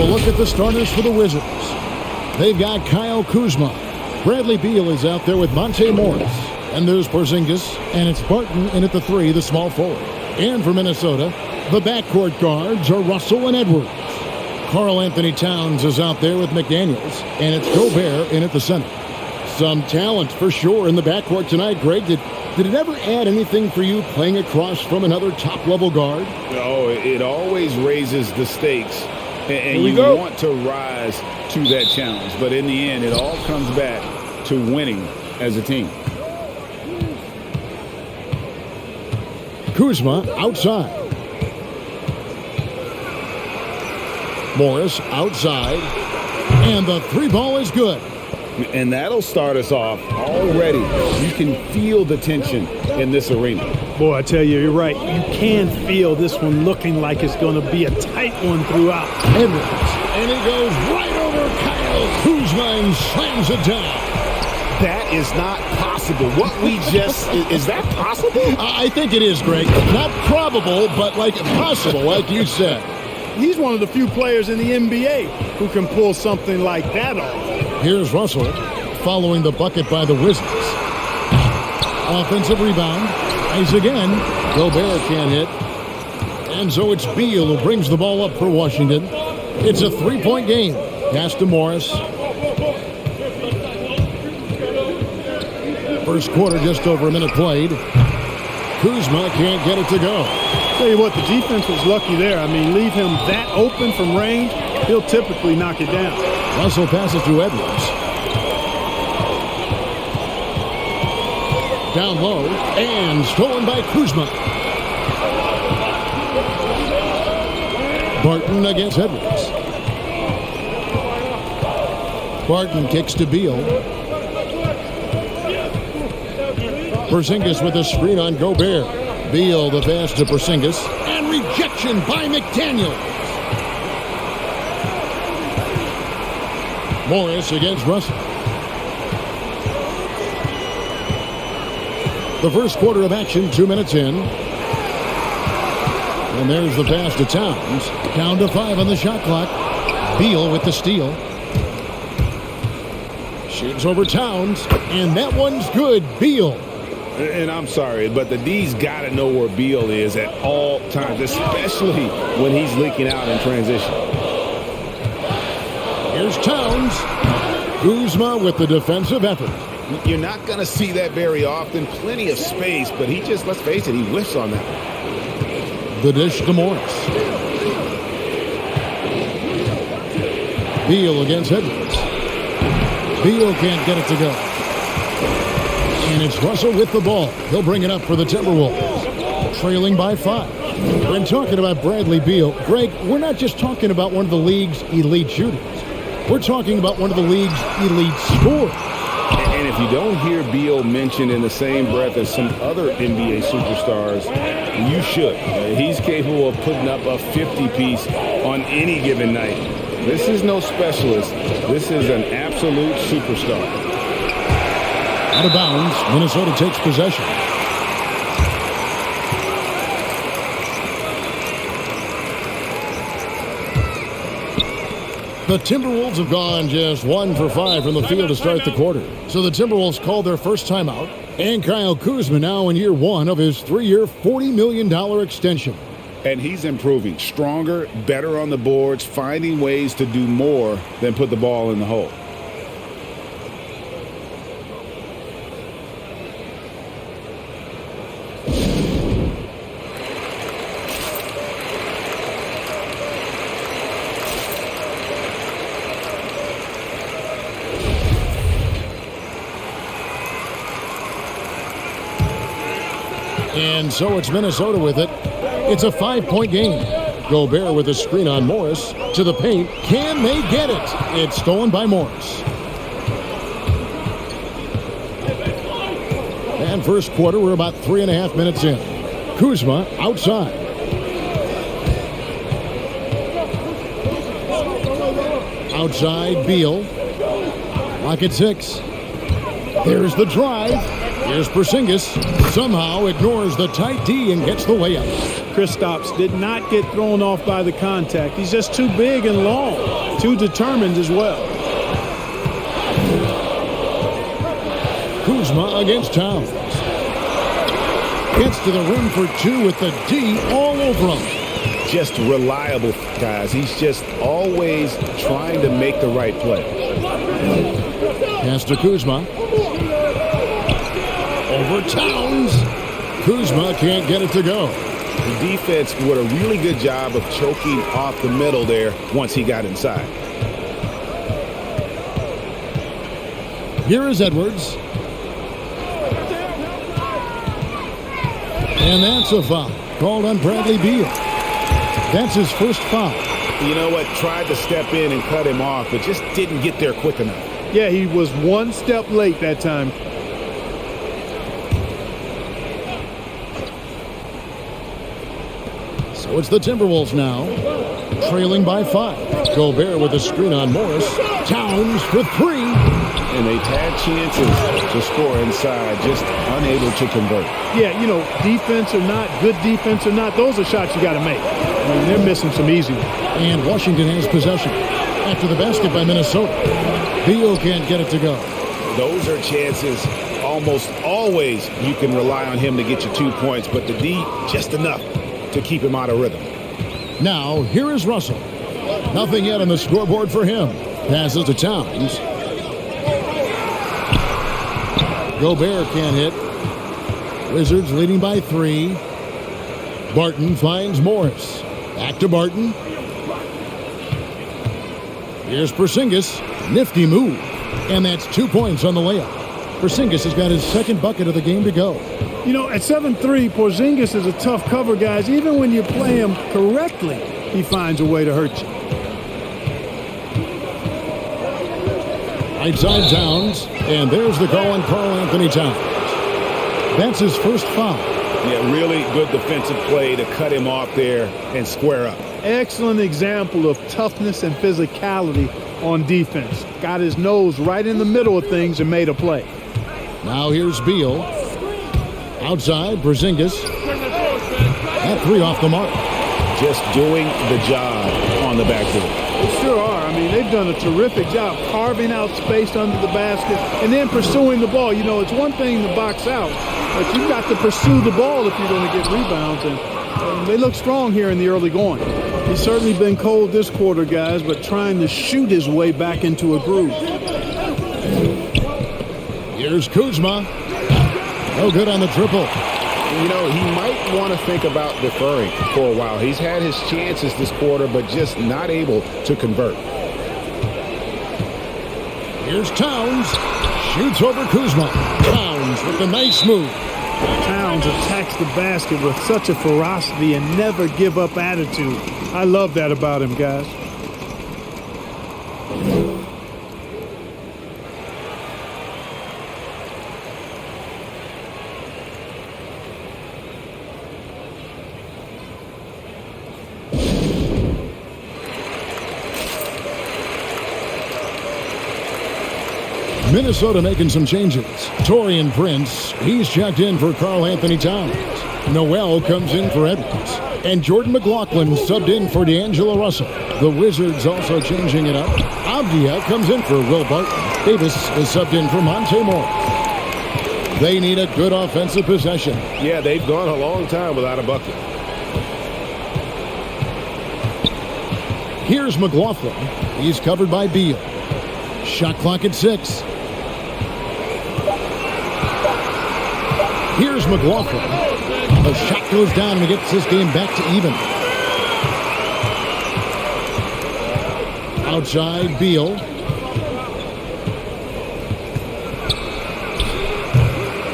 A look at the starters for the Wizards. They've got Kyle Kuzma. Bradley Beal is out there with Monte Morris. And there's Porzingis, and it's Barton in at the 3, the small forward. And for Minnesota, the backcourt guards are Russell and Edwards. Karl Anthony Towns is out there with McDaniels, and it's Gobert in at the center. Some talent for sure in the backcourt tonight. Greg, did it ever add anything for you playing across from another top-level guard? Oh, it always raises the stakes, and you want to rise to that challenge. But in the end, it all comes back to winning as a team. Kuzma outside. Morris outside. And the 3-ball is good. And that'll start us off already. You can feel the tension in this arena. Boy, I tell you, you're right. You can feel this one looking like it's going to be a tight one throughout. Edwards. And he goes right over Kyle Kuzma and slams it down. That is not possible. What we just... is that possible? I think it is, Greg. Not probable, but like possible, like you said. He's one of the few players in the NBA who can pull something like that off. Here's Russell following the bucket by the Wizards. Offensive rebound. Nice again. Gobert can't hit. And so it's Beal who brings the ball up for Washington. It's a 3-point game. Pass to Morris. First quarter, just over a minute played. Kuzma can't get it to go. Tell you what, the defense was lucky there. I mean, leave him that open from range, he'll typically knock it down. Russell passes to Edwards. Down low, and stolen by Kuzma. Barton against Edwards. Barton kicks to Beal. Porzingis with a screen on Gobert. Beal the pass to Porzingis. And rejection by McDaniels. Morris against Russell. The first quarter of action, 2 minutes in. And there's the pass to Towns. Down to 5 on the shot clock. Beal with the steal. Shoots over Towns. And that one's good. Beal. And I'm sorry, but the D's got to know where Beal is at all times, especially when he's leaking out in transition. Here's Towns. Kuzma with the defensive effort. You're not going to see that very often. Plenty of space, but he just, let's face it, he whiffs on that. The dish to Morris. Beal against Edwards. Beal can't get it to go. And it's Russell with the ball. He'll bring it up for the Timberwolves. Trailing by 5. When talking about Bradley Beal, Greg, we're not just talking about one of the league's elite shooters. We're talking about one of the league's elite scorers. And if you don't hear Beal mentioned in the same breath as some other NBA superstars, you should. He's capable of putting up a 50-piece on any given night. This is no specialist. This is an absolute superstar. Out of bounds, Minnesota takes possession. The Timberwolves have gone just 1 for 5 from the field to start the quarter. So the Timberwolves called their first timeout. And Kyle Kuzma now in year 1 of his 3-year, $40 million extension. And he's improving. Stronger, better on the boards, finding ways to do more than put the ball in the hole. And so it's Minnesota with it. It's a 5-point game. Gobert with a screen on Morris to the paint. Can they get it? It's stolen by Morris. And first quarter, we're about 3.5 minutes in. Kuzma outside. Outside, Beal. Lock at 6. There's the drive. Here's Porzingis. Somehow ignores the tight D and gets the layup. Kristaps did not get thrown off by the contact. He's just too big and long, too determined as well. Kuzma against Towns. Gets to the rim for two with the D all over him. Just reliable, guys. He's just always trying to make the right play. Pass to Kuzma. Over Towns. Kuzma can't get it to go. The defense did a really good job of choking off the middle there once he got inside. Here is Edwards. And that's a foul called on Bradley Beal. That's his first foul. You know what? Tried to step in and cut him off, but just didn't get there quick enough. Yeah, he was one step late that time. So it's the Timberwolves now, trailing by 5. Gobert with a screen on Morris. Towns for 3. And they've had chances to score inside, just unable to convert. Yeah, you know, defense or not, good defense or not, those are shots you got to make. I mean, they're missing some easy ones. And Washington has possession. After the basket by Minnesota. Beal can't get it to go. Those are chances almost always you can rely on him to get you 2 points, but the D, just enough to keep him out of rhythm. Now, here is Russell. Nothing yet on the scoreboard for him. Passes to Towns. Gobert can't hit. Wizards leading by 3. Barton finds Morris. Back to Barton. Here's Porzingis. Nifty move. And that's 2 points on the layup. Porzingis has got his second bucket of the game to go. You know, at 7'3", Porzingis is a tough cover, guys. Even when you play him correctly, he finds a way to hurt you. Right side Towns, and there's the call on Karl-Anthony Towns. That's his first foul. Yeah, really good defensive play to cut him off there and square up. Excellent example of toughness and physicality on defense. Got his nose right in the middle of things and made a play. Now here's Beal. Outside, Porzingis. That 3 off the mark. Just doing the job on the backboard. They sure are. I mean, they've done a terrific job carving out space under the basket and then pursuing the ball. You know, it's one thing to box out, but you've got to pursue the ball if you're going to get rebounds. And they look strong here in the early going. He's certainly been cold this quarter, guys, but trying to shoot his way back into a groove. Here's Kuzma. No good on the triple. You know, he might want to think about deferring for a while. He's had his chances this quarter, but just not able to convert. Here's Towns. Shoots over Kuzma. Towns with a nice move. Towns attacks the basket with such a ferocity and never give up attitude. I love that about him, guys. Minnesota making some changes. Taurean Prince, he's checked in for Karl-Anthony Towns. Noel comes in for Edwards. And Jordan McLaughlin subbed in for D'Angelo Russell. The Wizards also changing it up. Avdia comes in for Will Barton. Davis is subbed in for Monte Morris. They need a good offensive possession. Yeah, they've gone a long time without a bucket. Here's McLaughlin. He's covered by Beal. Shot clock at 6. Here's McLaughlin. The shot goes down and gets this game back to even. Outside, Beal.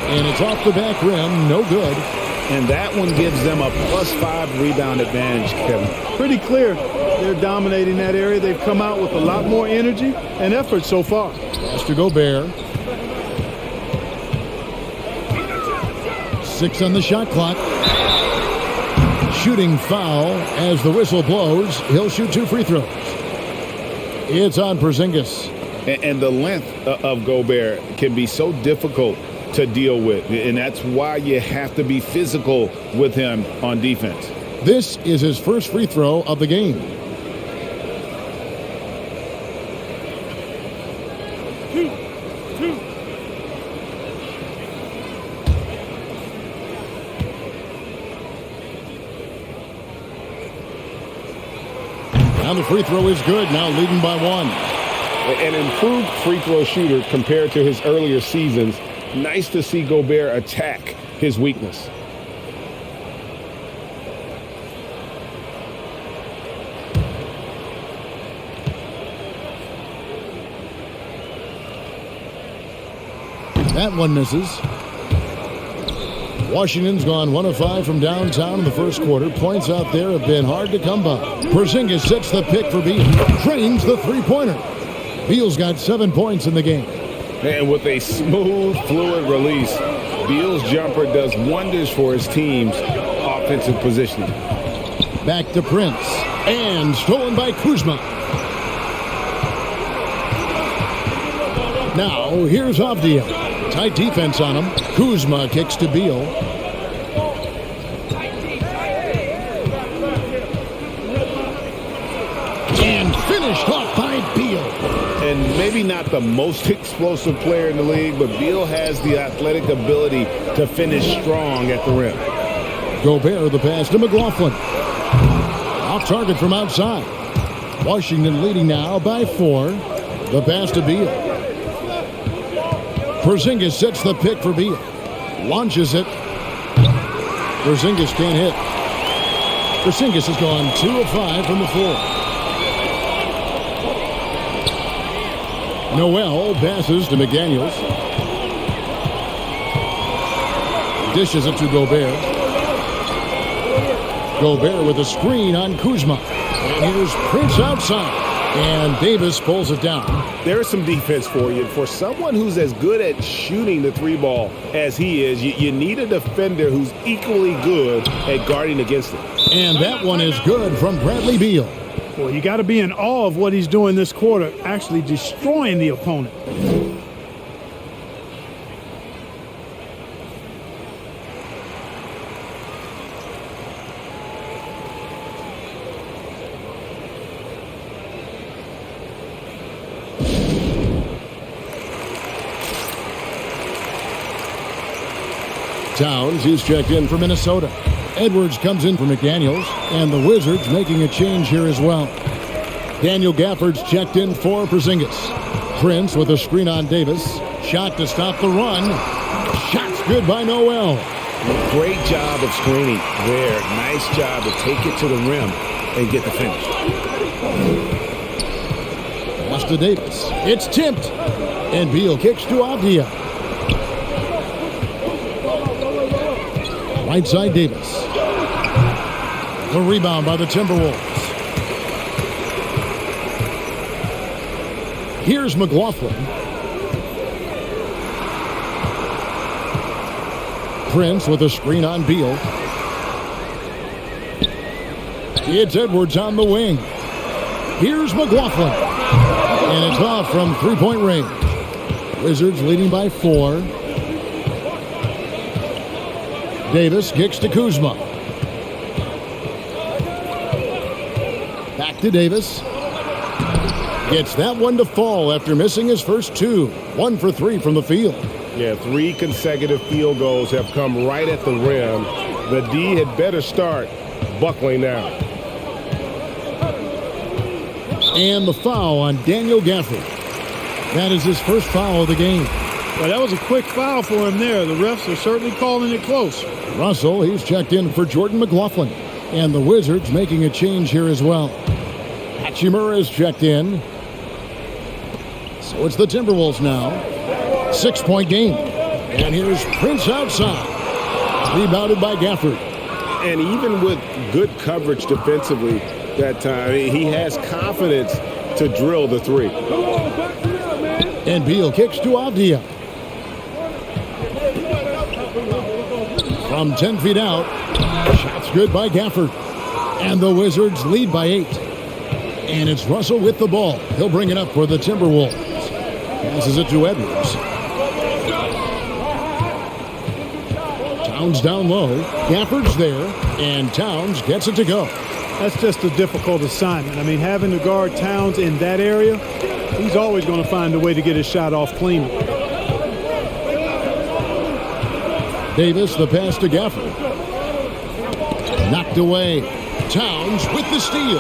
And it's off the back rim. No good. And that one gives them a +5 rebound advantage, Kevin. Pretty clear. They're dominating that area. They've come out with a lot more energy and effort so far. Pass to Gobert. 6 on the shot clock. Shooting foul as the whistle blows. He'll shoot 2 free throws. It's on Porzingis. And the length of Gobert can be so difficult to deal with. And that's why you have to be physical with him on defense. This is his first free throw of the game. Now the free throw is good, now leading by 1. An improved free throw shooter compared to his earlier seasons. Nice to see Gobert attack his weakness. That one misses. Washington's gone 1 of 5 from downtown in the first quarter. Points out there have been hard to come by. Porzingis sets the pick for Beal. Drains the three-pointer. Beal's got 7 points in the game. And with a smooth, fluid release, Beal's jumper does wonders for his team's offensive positioning. Back to Prince. And stolen by Kuzma. Now, here's Avdija. Tight defense on him. Kuzma kicks to Beal. And finished off by Beal. And maybe not the most explosive player in the league, but Beal has the athletic ability to finish strong at the rim. Gobert the pass to McLaughlin. Off target from outside. Washington leading now by 4. The pass to Beal. Porzingis sets the pick for Beal. Launches it. Porzingis can't hit. Porzingis has gone 2 of 5 from the floor. Noel passes to McDaniels. Dishes it to Gobert. Gobert with a screen on Kuzma. And here's Prince outside. And Davis pulls it down. There's some defense for you. For someone who's as good at shooting the three ball as he is, you need a defender who's equally good at guarding against it. And that one is good from Bradley Beal. Well, you got to be in awe of what he's doing this quarter, actually destroying the opponent. Towns, he's checked in for Minnesota. Edwards comes in for McDaniels, and the Wizards making a change here as well. Daniel Gafford's checked in for Porzingis. Prince with a screen on Davis. Shot to stop the run. Shot's good by Noel. Great job of screening there. Nice job to take it to the rim and get the finish. Pass to Davis. It's tipped. And Beal kicks to Avdija. Right side Davis. The rebound by the Timberwolves. Here's McLaughlin. Prince with a screen on Beal. It's Edwards on the wing. Here's McLaughlin. And it's off from three-point range. Wizards leading by 4. Davis kicks to Kuzma. Back to Davis. Gets that one to fall after missing his first 2. 1 for 3 from the field. Yeah, 3 consecutive field goals have come right at the rim. The D had better start buckling down. And the foul on Daniel Gafford. That is his first foul of the game. Well, that was a quick foul for him there. The refs are certainly calling it close. Russell, he's checked in for Jordan McLaughlin. And the Wizards making a change here as well. Hachimura is checked in. So it's the Timberwolves now. 6-point game. And here's Prince outside. Rebounded by Gafford. And even with good coverage defensively that time, he has confidence to drill the 3. And Beal kicks to Avdija. From 10 feet out. Shot's good by Gafford. And the Wizards lead by 8. And it's Russell with the ball. He'll bring it up for the Timberwolves. Passes it to Edwards. Towns down low. Gafford's there, and Towns gets it to go. That's just a difficult assignment. I mean, having to guard Towns in that area, he's always going to find a way to get his shot off cleanly. Davis, the pass to Gafford. Knocked away. Towns with the steal.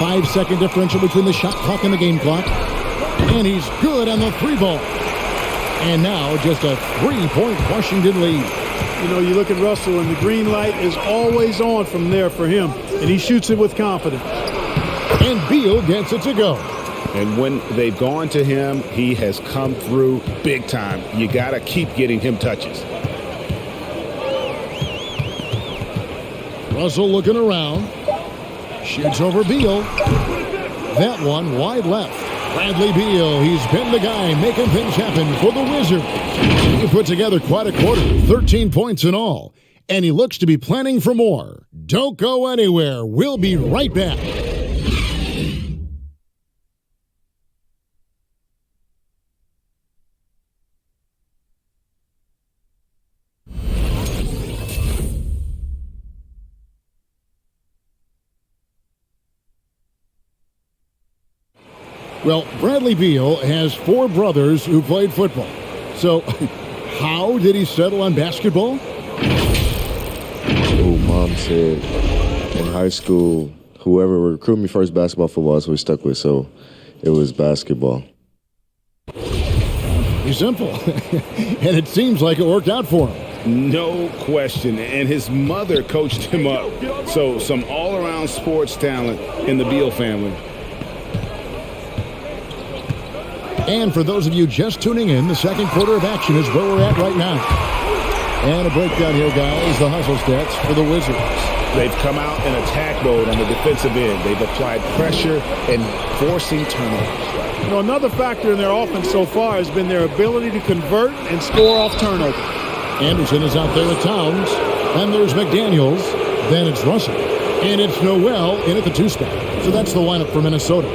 5-second differential between the shot clock and the game clock. And he's good on the three ball. And now just a 3-point Washington lead. You know, you look at Russell, and the green light is always on from there for him. And he shoots it with confidence. And Beal gets it to go. And when they've gone to him, he has come through big time. You got to keep getting him touches. Russell looking around. Shoots over Beal. That one wide left. Bradley Beal, he's been the guy making things happen for the Wizards. He put together quite a quarter, 13 points in all. And he looks to be planning for more. Don't go anywhere. We'll be right back. Well, Bradley Beal has 4 brothers who played football. So, how did he settle on basketball? Oh, Mom said in high school, whoever recruited me first, basketball, football, that's what we stuck with. So, it was basketball. He's simple. And it seems like it worked out for him. No question. And his mother coached him up. So, some all-around sports talent in the Beal family. And for those of you just tuning in, the second quarter of action is where we're at right now. And a breakdown here, guys, the hustle stats for the Wizards. They've come out in attack mode on the defensive end. They've applied pressure and forcing turnovers. You know, another factor in their offense so far has been their ability to convert and score off turnover. Anderson is out there with Towns. And there's McDaniels. Then it's Russell. And it's Noel in at the 2 spot. So that's the lineup for Minnesota.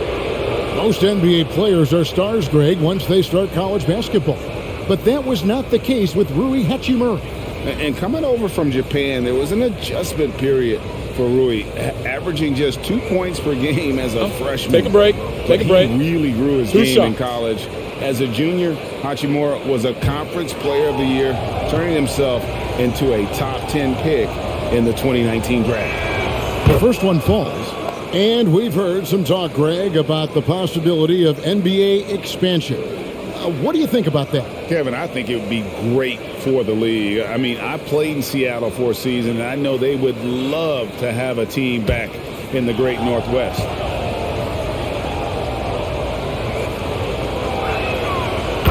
Most NBA players are stars, Greg, once they start college basketball. But that was not the case with Rui Hachimura. And coming over from Japan, there was an adjustment period for Rui, averaging just 2 points per game as a freshman. Take a break. Take a break. He really grew his Two game shots. in college. As a junior, Hachimura was a Conference Player of the Year, turning himself into a top 10 pick in the 2019 draft. The first one falls. And we've heard some talk, Greg, about the possibility of NBA expansion. What do you think about that? Kevin, I think it would be great for the league. I mean, I played in Seattle for a season, and I know they would love to have a team back in the great Northwest.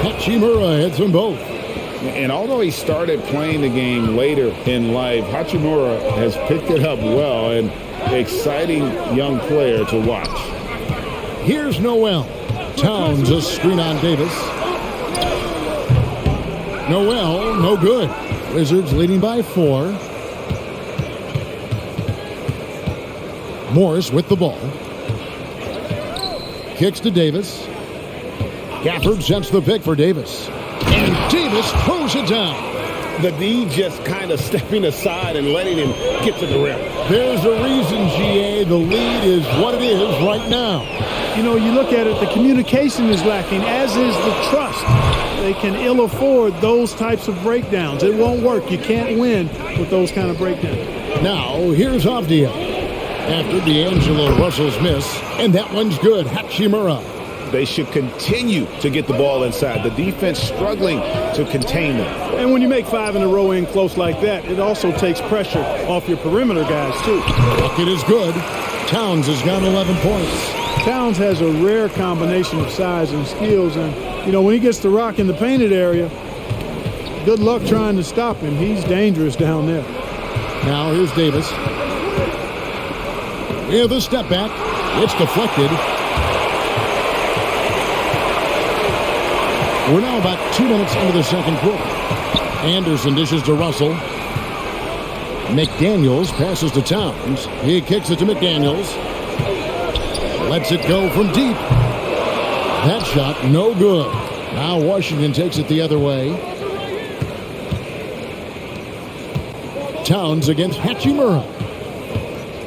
Hachimura hits them both. And although he started playing the game later in life, Hachimura has picked it up well, and exciting young player to watch. Here's Noel. Towns a screen on Davis. Noel, no good. Wizards leading by 4. Morris with the ball. Kicks to Davis. Gafford sets the pick for Davis. And Davis throws it down. The D just kind of stepping aside and letting him get to the rim. There's a reason, GA. The lead is what it is right now. You know, you look at it, the communication is lacking, as is the trust. They can ill afford those types of breakdowns. It won't work. You can't win with those kind of breakdowns. Now, here's Avdia. After D'Angelo Russell's miss, and that one's good. Hachimura. They should continue to get the ball inside. The defense struggling to contain them. And when you make 5 in a row in close like that, it also takes pressure off your perimeter guys, too. Bucket is good. Towns has got 11 points. Towns has a rare combination of size and skills. And, you know, when he gets the rock in the painted area, good luck trying to stop him. He's dangerous down there. Now here's Davis. With a step back. It's deflected. We're now about 2 minutes into the second quarter. Anderson dishes to Russell. McDaniels passes to Towns. He kicks it to McDaniels. Lets it go from deep. That shot, no good. Now Washington takes it the other way. Towns against Hachimura.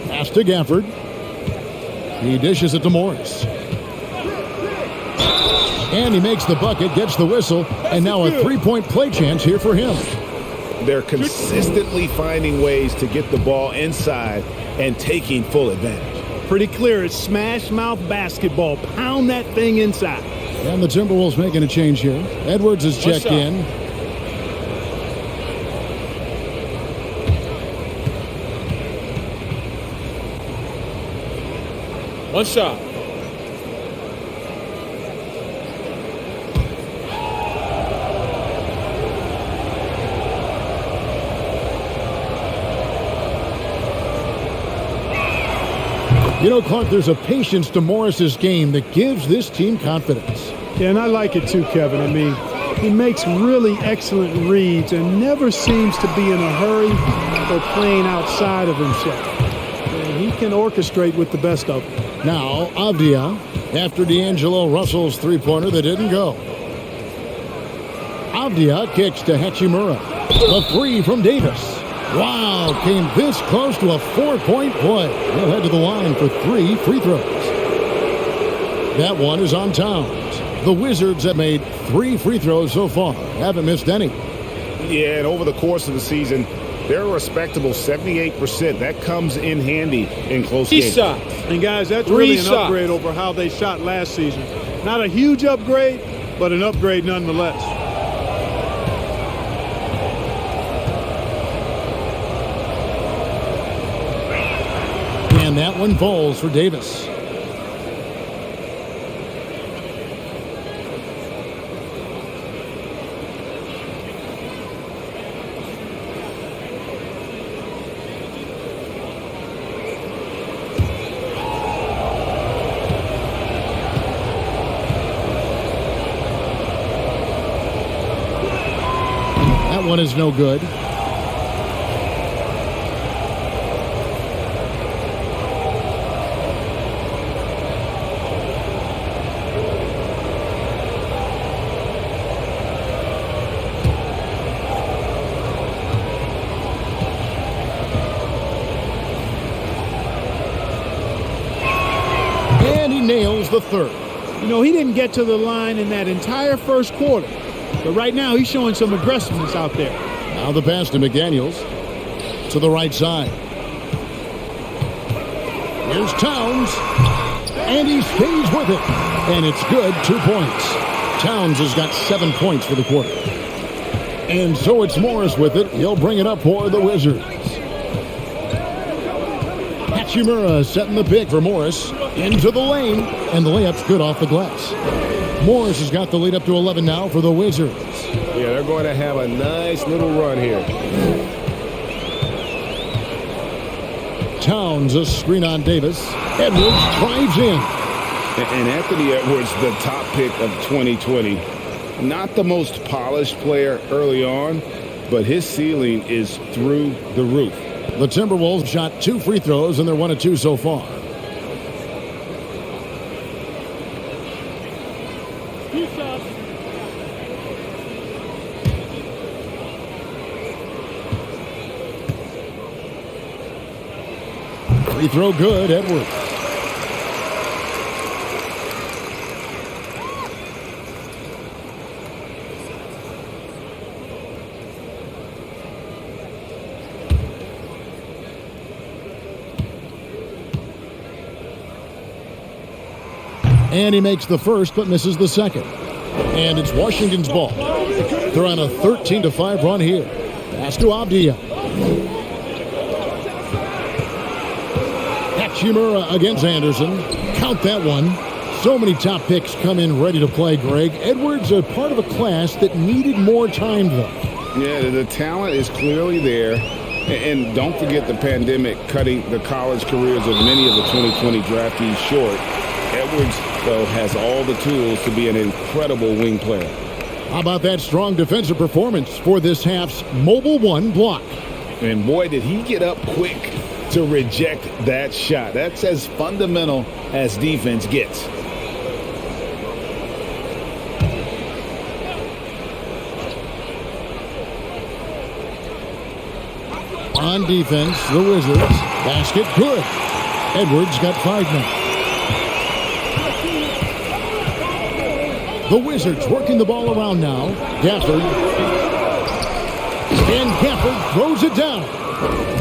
Pass to Gafford. He dishes it to Morris. And he makes the bucket, gets the whistle, and now a three-point play chance here for him. They're consistently finding ways to get the ball inside and taking full advantage. Pretty clear. It's smash mouth basketball. Pound that thing inside. And the Timberwolves making a change here. Edwards is checked in. One shot. You know, Clark, there's a patience to Morris's game that gives this team confidence. Yeah, and I like it too, Kevin. I mean, he makes really excellent reads and never seems to be in a hurry or playing outside of himself. And he can orchestrate with the best of them. Now, Avdia, after D'Angelo Russell's three-pointer that didn't go. Avdia kicks to Hachimura. The three from Davis. Wow, came this close to a four-point play. He'll head to the line for 3 free throws. That one is on Towns. The Wizards have made 3 free throws so far. Haven't missed any. Yeah, and over the course of the season, they're a respectable 78%. That comes in handy in close games. Shots. And, guys, that's Three really an shots. upgrade over how they shot last season. Not a huge upgrade, but an upgrade nonetheless. And that one falls for Davis. That one is no good. And he nails the third. You know, he didn't get to the line in that entire first quarter. But right now, he's showing some aggressiveness out there. Now the pass to McDaniels. To the right side. Here's Towns. And he stays with it. And it's good. 2 points. Towns has got 7 points for the quarter. And so it's Morris with it. He'll bring it up for the Wizards. Hachimura setting the pick for Morris. Into the lane. And the layup's good off the glass. Morris has got the lead up to 11 now for the Wizards. Yeah, they're going to have a nice little run here. Towns, a screen on Davis. Edwards drives in. And Anthony Edwards, the top pick of 2020. Not the most polished player early on, but his ceiling is through the roof. The Timberwolves shot 2 free throws, and they're 1 of 2 so far. Free throw good, Edwards. And he makes the first but misses the second. And it's Washington's ball. They're on a 13-5 run here. Pass to Avdia. Hachimura against Anderson. Count that one. So many top picks come in ready to play, Greg. Edwards a part of a class that needed more time, though. Yeah, the talent is clearly there. And don't forget the pandemic cutting the college careers of many of the 2020 draftees short. Edwards, though, has all the tools to be an incredible wing player. How about that strong defensive performance for this half's mobile one block? And boy, did he get up quick to reject that shot. That's as fundamental as defense gets. On defense, the Wizards. Basket good. Edwards got 5 now. The Wizards working the ball around now. Gafford. And Gafford throws it down.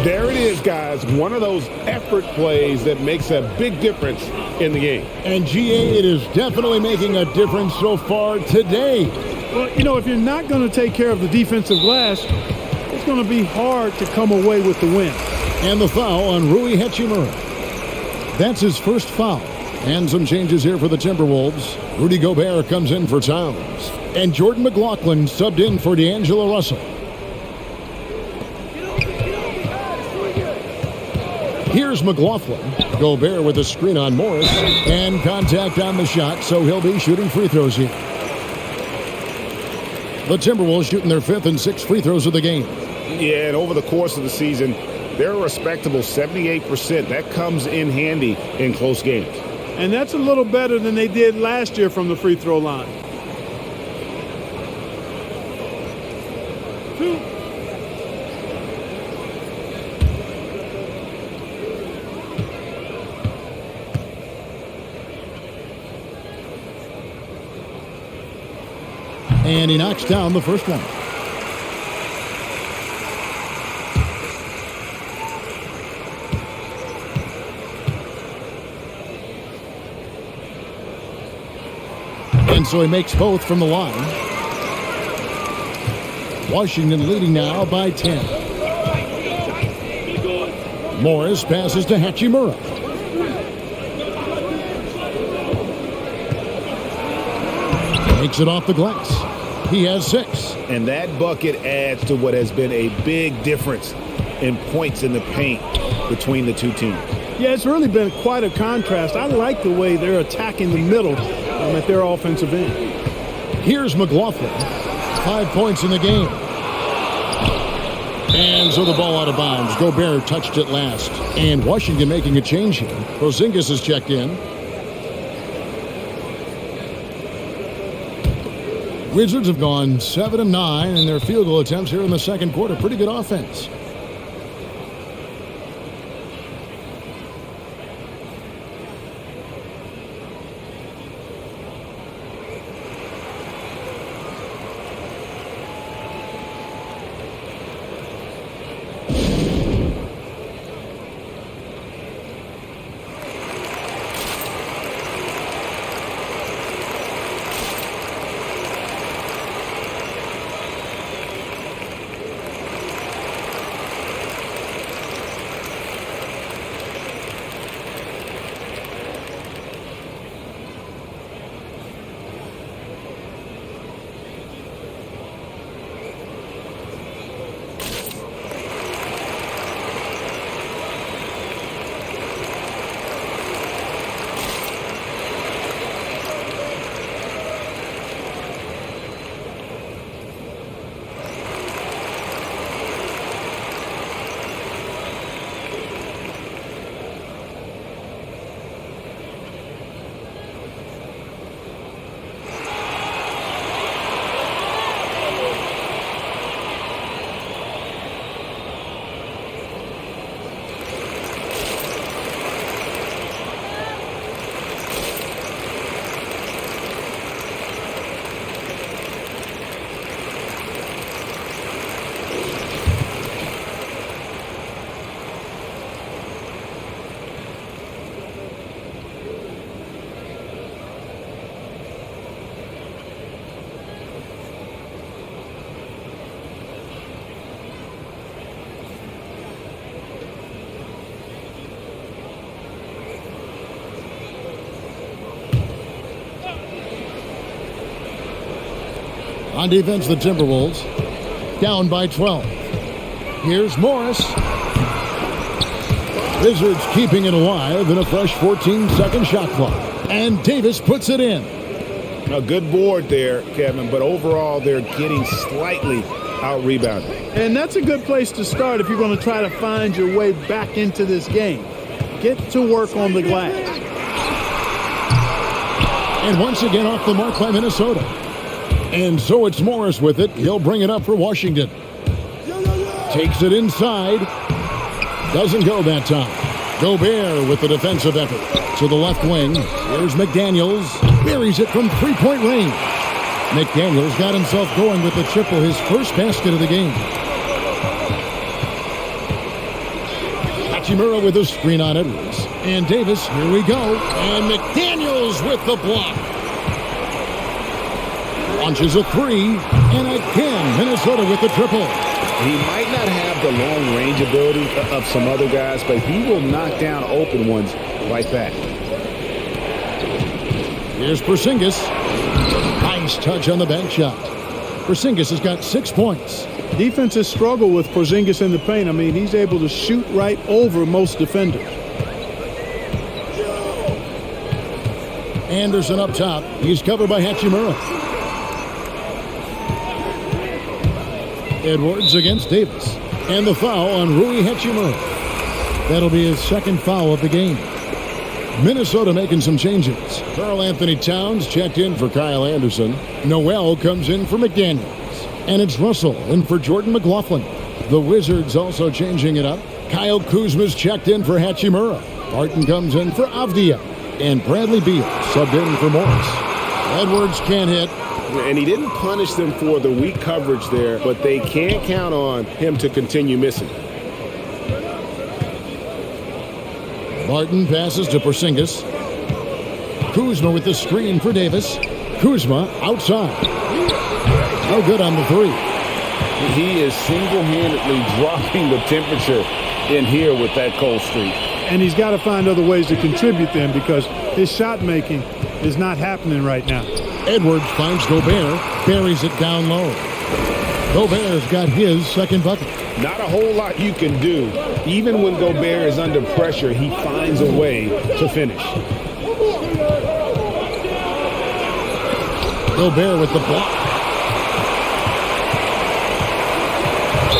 There it is, guys. One of those effort plays that makes a big difference in the game. And GA, it is definitely making a difference so far today. Well, you know, if you're not going to take care of the defensive glass, it's going to be hard to come away with the win. And the foul on Rui Hachimura. That's his first foul. And some changes here for the Timberwolves. Rudy Gobert comes in for Towns. And Jordan McLaughlin subbed in for D'Angelo Russell. Here's McLaughlin. Gobert with a screen on Morris. And contact on the shot, so he'll be shooting free throws here. The Timberwolves shooting their 5th and 6th free throws of the game. Yeah, and over the course of the season, they're a respectable 78%. That comes in handy in close games. And that's a little better than they did last year from the free throw line. And he knocks down the first one. And so he makes both from the line. Washington leading now by 10. Morris passes to Hachimura. Makes it off the glass. He has 6. And that bucket adds to what has been a big difference in points in the paint between the two teams. Yeah, it's really been quite a contrast. I like the way they're attacking the middle at their offensive end. Here's McLaughlin. 5 points in the game. And so the ball out of bounds. Gobert touched it last. And Washington making a change here. Porzingis has checked in. Wizards have gone 7 of 9 in their field goal attempts here in the second quarter. Pretty good offense. On defense, the Timberwolves down by 12. Here's Morris. Wizards keeping it alive in a fresh 14-second shot clock. And Davis puts it in. A good board there, Kevin, but overall they're getting slightly out-rebounded. And that's a good place to start if you're going to try to find your way back into this game. Get to work on the glass. And once again off the mark by Minnesota. And so it's Morris with it. He'll bring it up for Washington. Takes it inside. Doesn't go that time. Gobert with the defensive effort. To the left wing. Here's McDaniels. Buries it from three-point range. McDaniels got himself going with the triple, his first basket of the game. Hachimura with a screen on Edwards. And Davis, here we go. And McDaniels with the block. Launches a three. And again, Minnesota with the triple. He might not have the long range ability of some other guys, but he will knock down open ones like that. Here's Porzingis. Nice touch on the bank shot. Porzingis has got 6 points. Defenses struggle with Porzingis in the paint. I mean, he's able to shoot right over most defenders. Anderson up top. He's covered by Hachimura. Edwards against Davis. And the foul on Rui Hachimura. That'll be his second foul of the game. Minnesota making some changes. Karl Anthony Towns checked in for Kyle Anderson. Noel comes in for McDaniels. And it's Russell in for Jordan McLaughlin. The Wizards also changing it up. Kyle Kuzma's checked in for Hachimura. Barton comes in for Avdia. And Bradley Beal subbed in for Morris. Edwards can't hit. And he didn't punish them for the weak coverage there, but they can't count on him to continue missing. Barton passes to Porzingis. Kuzma with the screen for Davis. Kuzma outside. No good on the three. He is single-handedly dropping the temperature in here with that cold streak. And he's got to find other ways to contribute them because his shot making is not happening right now. Edwards finds Gobert, buries it down low. Gobert's got his second bucket. Not a whole lot you can do. Even when Gobert is under pressure, he finds a way to finish. Gobert with the block.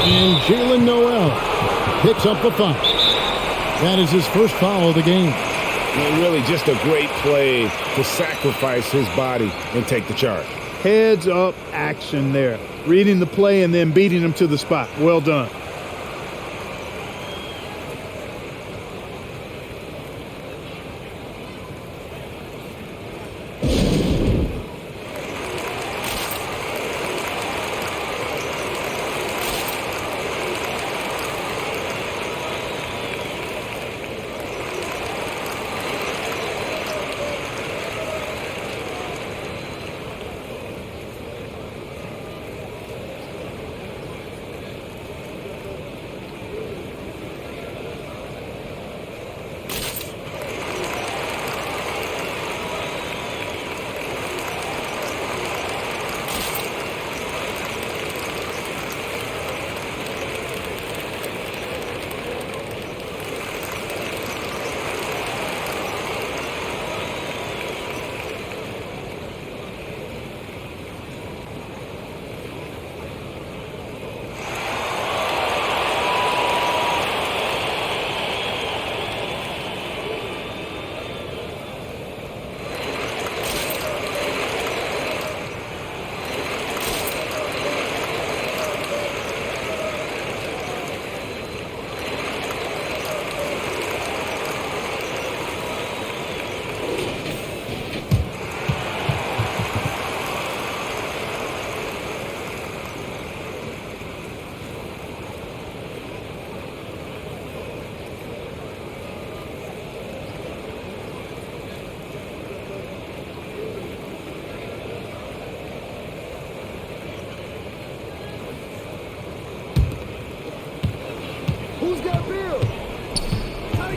And Jalen Noel picks up the foul. That is his first foul of the game. And really just a great play to sacrifice his body and take the charge. Heads up action there. Reading the play and then beating him to the spot. Well done.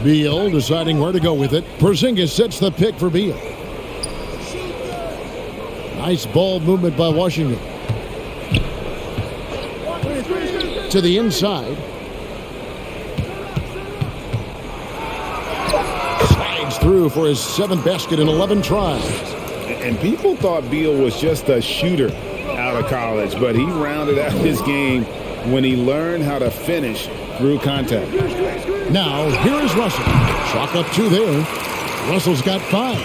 Beal deciding where to go with it. Porzingis sets the pick for Beal. Nice ball movement by Washington. To the inside. Slides through for his 7th basket in 11 tries. And people thought Beal was just a shooter out of college, but he rounded out his game when he learned how to finish through contact. Now, here is Russell. Chalk up 2 there. Russell's got 5.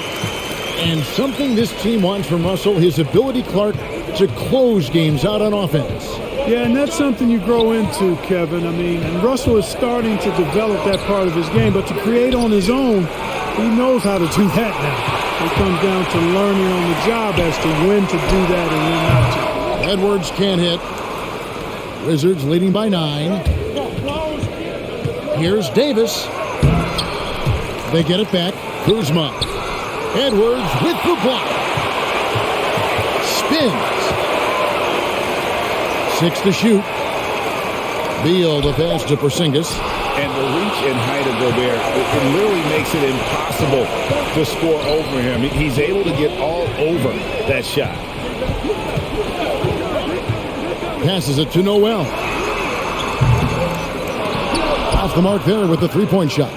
And something this team wants from Russell, his ability, Clark, to close games out on offense. Yeah, and that's something you grow into, Kevin. I mean, and Russell is starting to develop that part of his game, but to create on his own, he knows how to do that now. It comes down to learning on the job as to when to do that and when not to. Edwards can't hit. Wizards leading by 9. Here's Davis. They get it back. Kuzma. Edwards with the block. Spins. 6 to shoot. Beal the pass to Porzingis. And the reach and height of Gobert, it literally makes it impossible to score over him. He's able to get all over that shot. Passes it to Noel. Off the mark there with the three-point shot.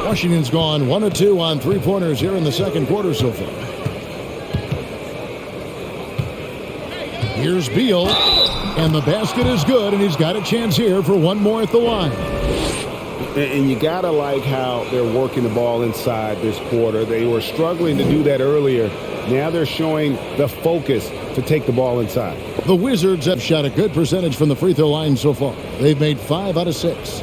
Washington's gone 1 of 2 on three-pointers here in the second quarter so far. Here's Beal, and the basket is good, and he's got a chance here for one more at the line. And you got to like how they're working the ball inside this quarter. They were struggling to do that earlier. Now they're showing the focus to take the ball inside. The Wizards have shot a good percentage from the free throw line so far. They've made 5 out of 6.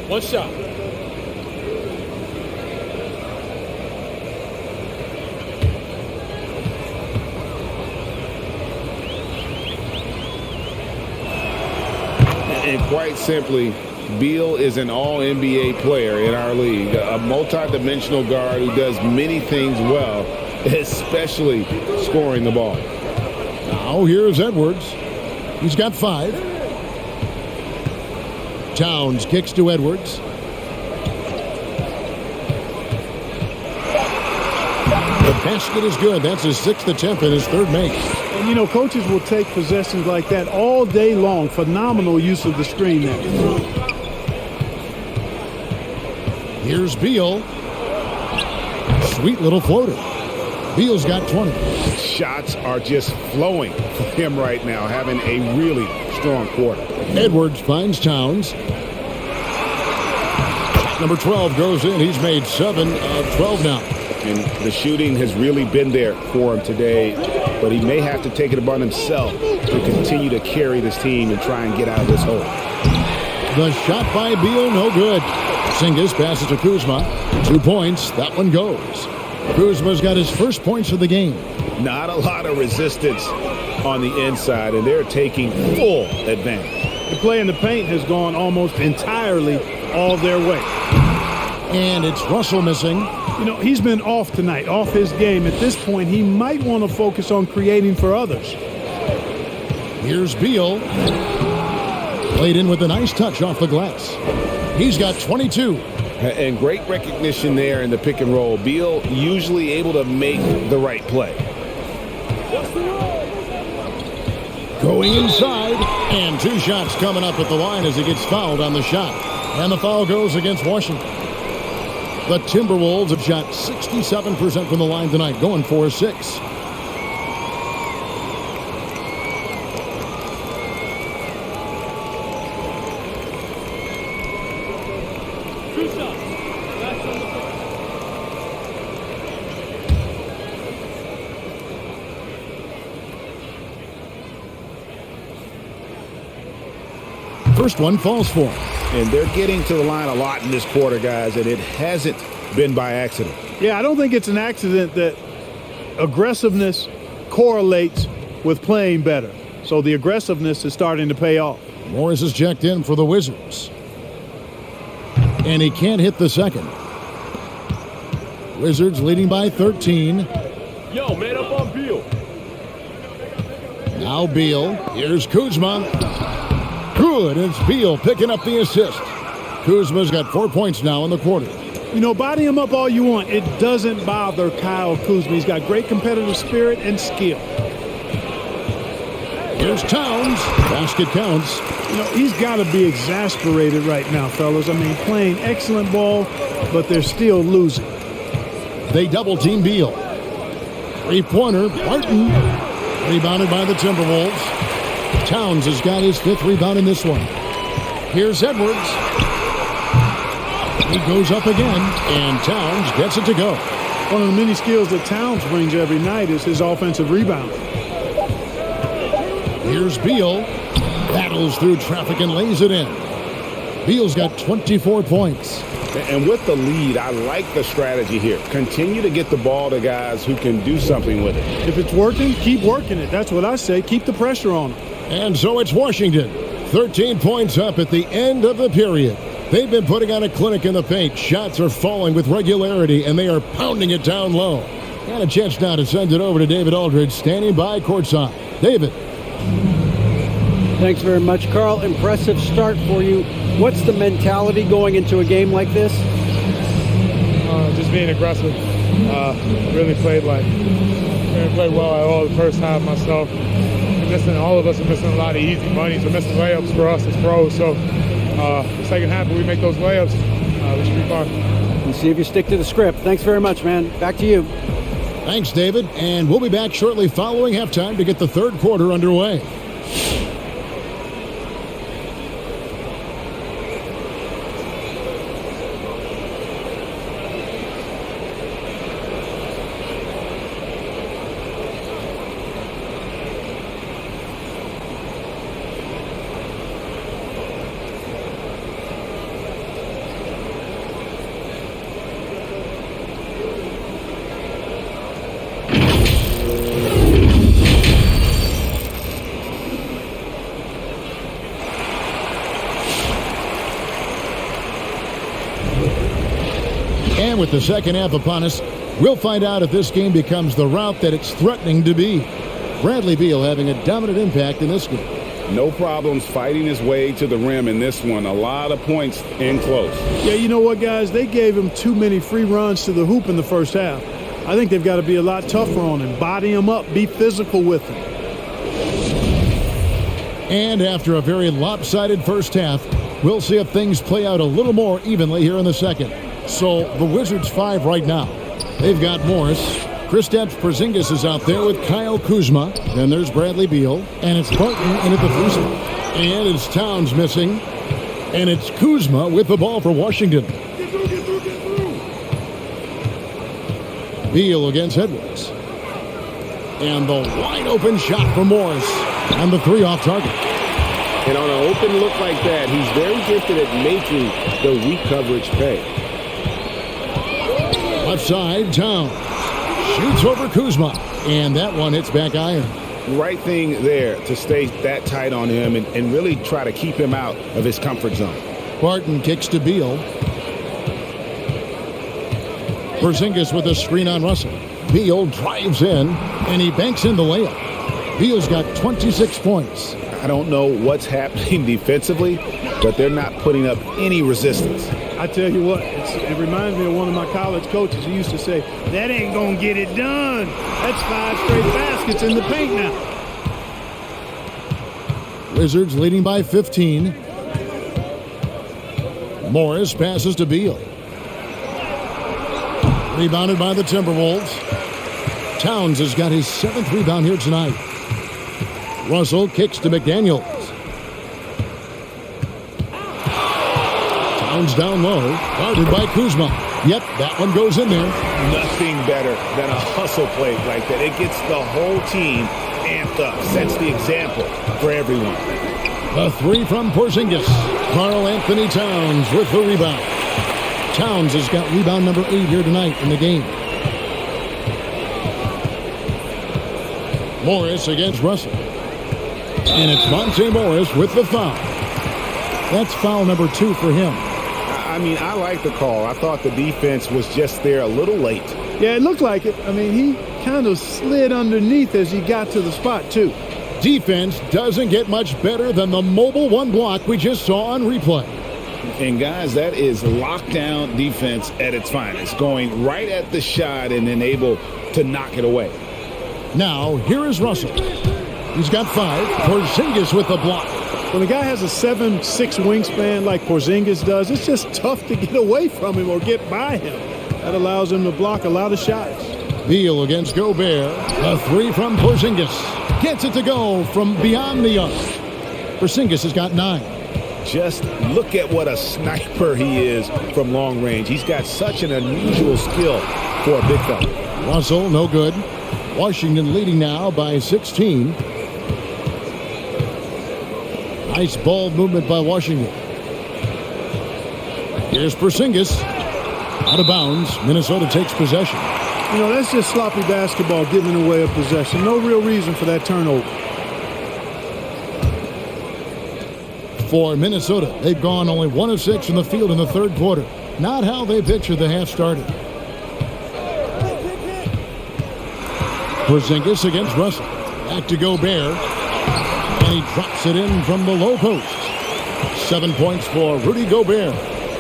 One shot. And quite simply, Beal is an all-NBA player in our league, a multi-dimensional guard who does many things well, especially scoring the ball. Now here's Edwards. He's got 5. Towns kicks to Edwards. The basket is good. That's his 6th attempt and his 3rd make. And, you know, coaches will take possessions like that all day long. Phenomenal use of the screen there. Here's Beal. Sweet little floater. Beal's got 20. Shots are just flowing for him right now, having a really strong quarter. Edwards finds Towns. Number 12 goes in. He's made 7 of 12 now. And the shooting has really been there for him today, but he may have to take it upon himself to continue to carry this team and try and get out of this hole. The shot by Beal, no good. Porzingis passes to Kuzma. 2 points. That one goes. Kuzma's got his first points of the game. Not a lot of resistance on the inside, and they're taking full advantage. The play in the paint has gone almost entirely all their way. And it's Russell missing. You know, he's been off tonight, off his game. At this point, he might want to focus on creating for others. Here's Beal. Played in with a nice touch off the glass. He's got 22. And great recognition there in the pick and roll. Beal usually able to make the right play. Going inside, and 2 shots coming up at the line as he gets fouled on the shot. And the foul goes against Washington. The Timberwolves have shot 67% from the line tonight, going 4-6. First one falls for him. And they're getting to the line a lot in this quarter, guys, and it hasn't been by accident. Yeah, I don't think it's an accident that aggressiveness correlates with playing better. So the aggressiveness is starting to pay off. Morris is checked in for the Wizards. And he can't hit the second. Wizards leading by 13. Yo, man up on Beal. Now Beal. Here's Kuzma. Good. It's Beal picking up the assist. Kuzma's got 4 points now in the quarter. You know, body him up all you want. It doesn't bother Kyle Kuzma. He's got great competitive spirit and skill. Here's Towns. Basket counts. You know, he's got to be exasperated right now, fellas. I mean, playing excellent ball, but they're still losing. They double-team Beal. Three-pointer. Barton. Rebounded by the Timberwolves. Towns has got his 5th rebound in this one. Here's Edwards. He goes up again, and Towns gets it to go. One of the many skills that Towns brings every night is his offensive rebound. Here's Beal. Battles through traffic and lays it in. Beal's got 24 points. And with the lead, I like the strategy here. Continue to get the ball to guys who can do something with it. If it's working, keep working it. That's what I say. Keep the pressure on them. And so it's Washington. 13 points up at the end of the period. They've been putting on a clinic in the paint. Shots are falling with regularity, and they are pounding it down low. And a chance now to send it over to David Aldridge, standing by courtside. David. Thanks very much, Carl. Impressive start for you. What's the mentality going into a game like this? Just being aggressive. Really played well at all the first half myself. All of us are missing a lot of easy money. We're missing layups for us as pros. So the second half, when we make those layups, we should be fine. We'll see if you stick to the script. Thanks very much, man. Back to you. Thanks, David. And we'll be back shortly following halftime to get the third quarter underway. And with the second half upon us, we'll find out if this game becomes the route that it's threatening to be. Bradley Beal having a dominant impact in this game. No problems fighting his way to the rim in this one. A lot of points in close. Yeah, you know what, guys? They gave him too many free runs to the hoop in the first half. I think they've got to be a lot tougher on him. Body him up. Be physical with him. And after a very lopsided first half, we'll see if things play out a little more evenly here in the second. So the Wizards 5 right now. They've got Morris. Kristaps Porzingis is out there with Kyle Kuzma. Then there's Bradley Beal. And it's Barton in at the 3 spot. And it's Towns missing. And it's Kuzma with the ball for Washington. Beal against Edwards. And the wide open shot for Morris. And the 3 off target. And on an open look like that, he's very gifted at making the weak coverage pay. Left side, Towns. Shoots over Kuzma. And that one hits back iron. Right thing there to stay that tight on him and really try to keep him out of his comfort zone. Barton kicks to Beal. Porzingis with a screen on Russell. Beal drives in, and he banks in the layup. Beal's got 26 points. I don't know what's happening defensively, but they're not putting up any resistance. I tell you what, it reminds me of one of my college coaches. He used to say, that ain't going to get it done. That's 5 straight baskets in the paint now. Wizards leading by 15. Morris passes to Beal. Rebounded by the Timberwolves. Towns has got his 7th rebound here tonight. Russell kicks to McDaniels. Towns down low, guarded by Kuzma. Yep, that one goes in there. Nothing better than a hustle play like that. It gets the whole team amped up, sets the example for everyone. The 3 from Porzingis. Karl Anthony Towns with the rebound. Towns has got rebound number 8 here tonight in the game. Morris against Russell. And it's Monte Morris with the foul. That's foul number 2 for him. I mean, I like the call. I thought the defense was just there a little late. Yeah, it looked like it. I mean, he kind of slid underneath as he got to the spot, too. Defense doesn't get much better than the mobile 1 block we just saw on replay. And, guys, that is lockdown defense at its finest, going right at the shot and then able to knock it away. Now, here is Russell. He's got 5. Porzingis with the block. When a guy has a 7'6" wingspan like Porzingis does, it's just tough to get away from him or get by him. That allows him to block a lot of shots. Beal against Gobert. A 3 from Porzingis. Gets it to go from beyond the arc. Porzingis has got 9. Just look at what a sniper he is from long range. He's got such an unusual skill for a big fella. Russell, no good. Washington leading now by 16. Nice ball movement by Washington. Here's Porzingis. Out of bounds. Minnesota takes possession. You know, that's just sloppy basketball, giving away a possession. No real reason for that turnover. For Minnesota, they've gone only 1 of 6 from the field in the third quarter. Not how they pictured the half started. Porzingis against Russell. Back to Gobert. And he drops it in from the low post. 7 points for Rudy Gobert.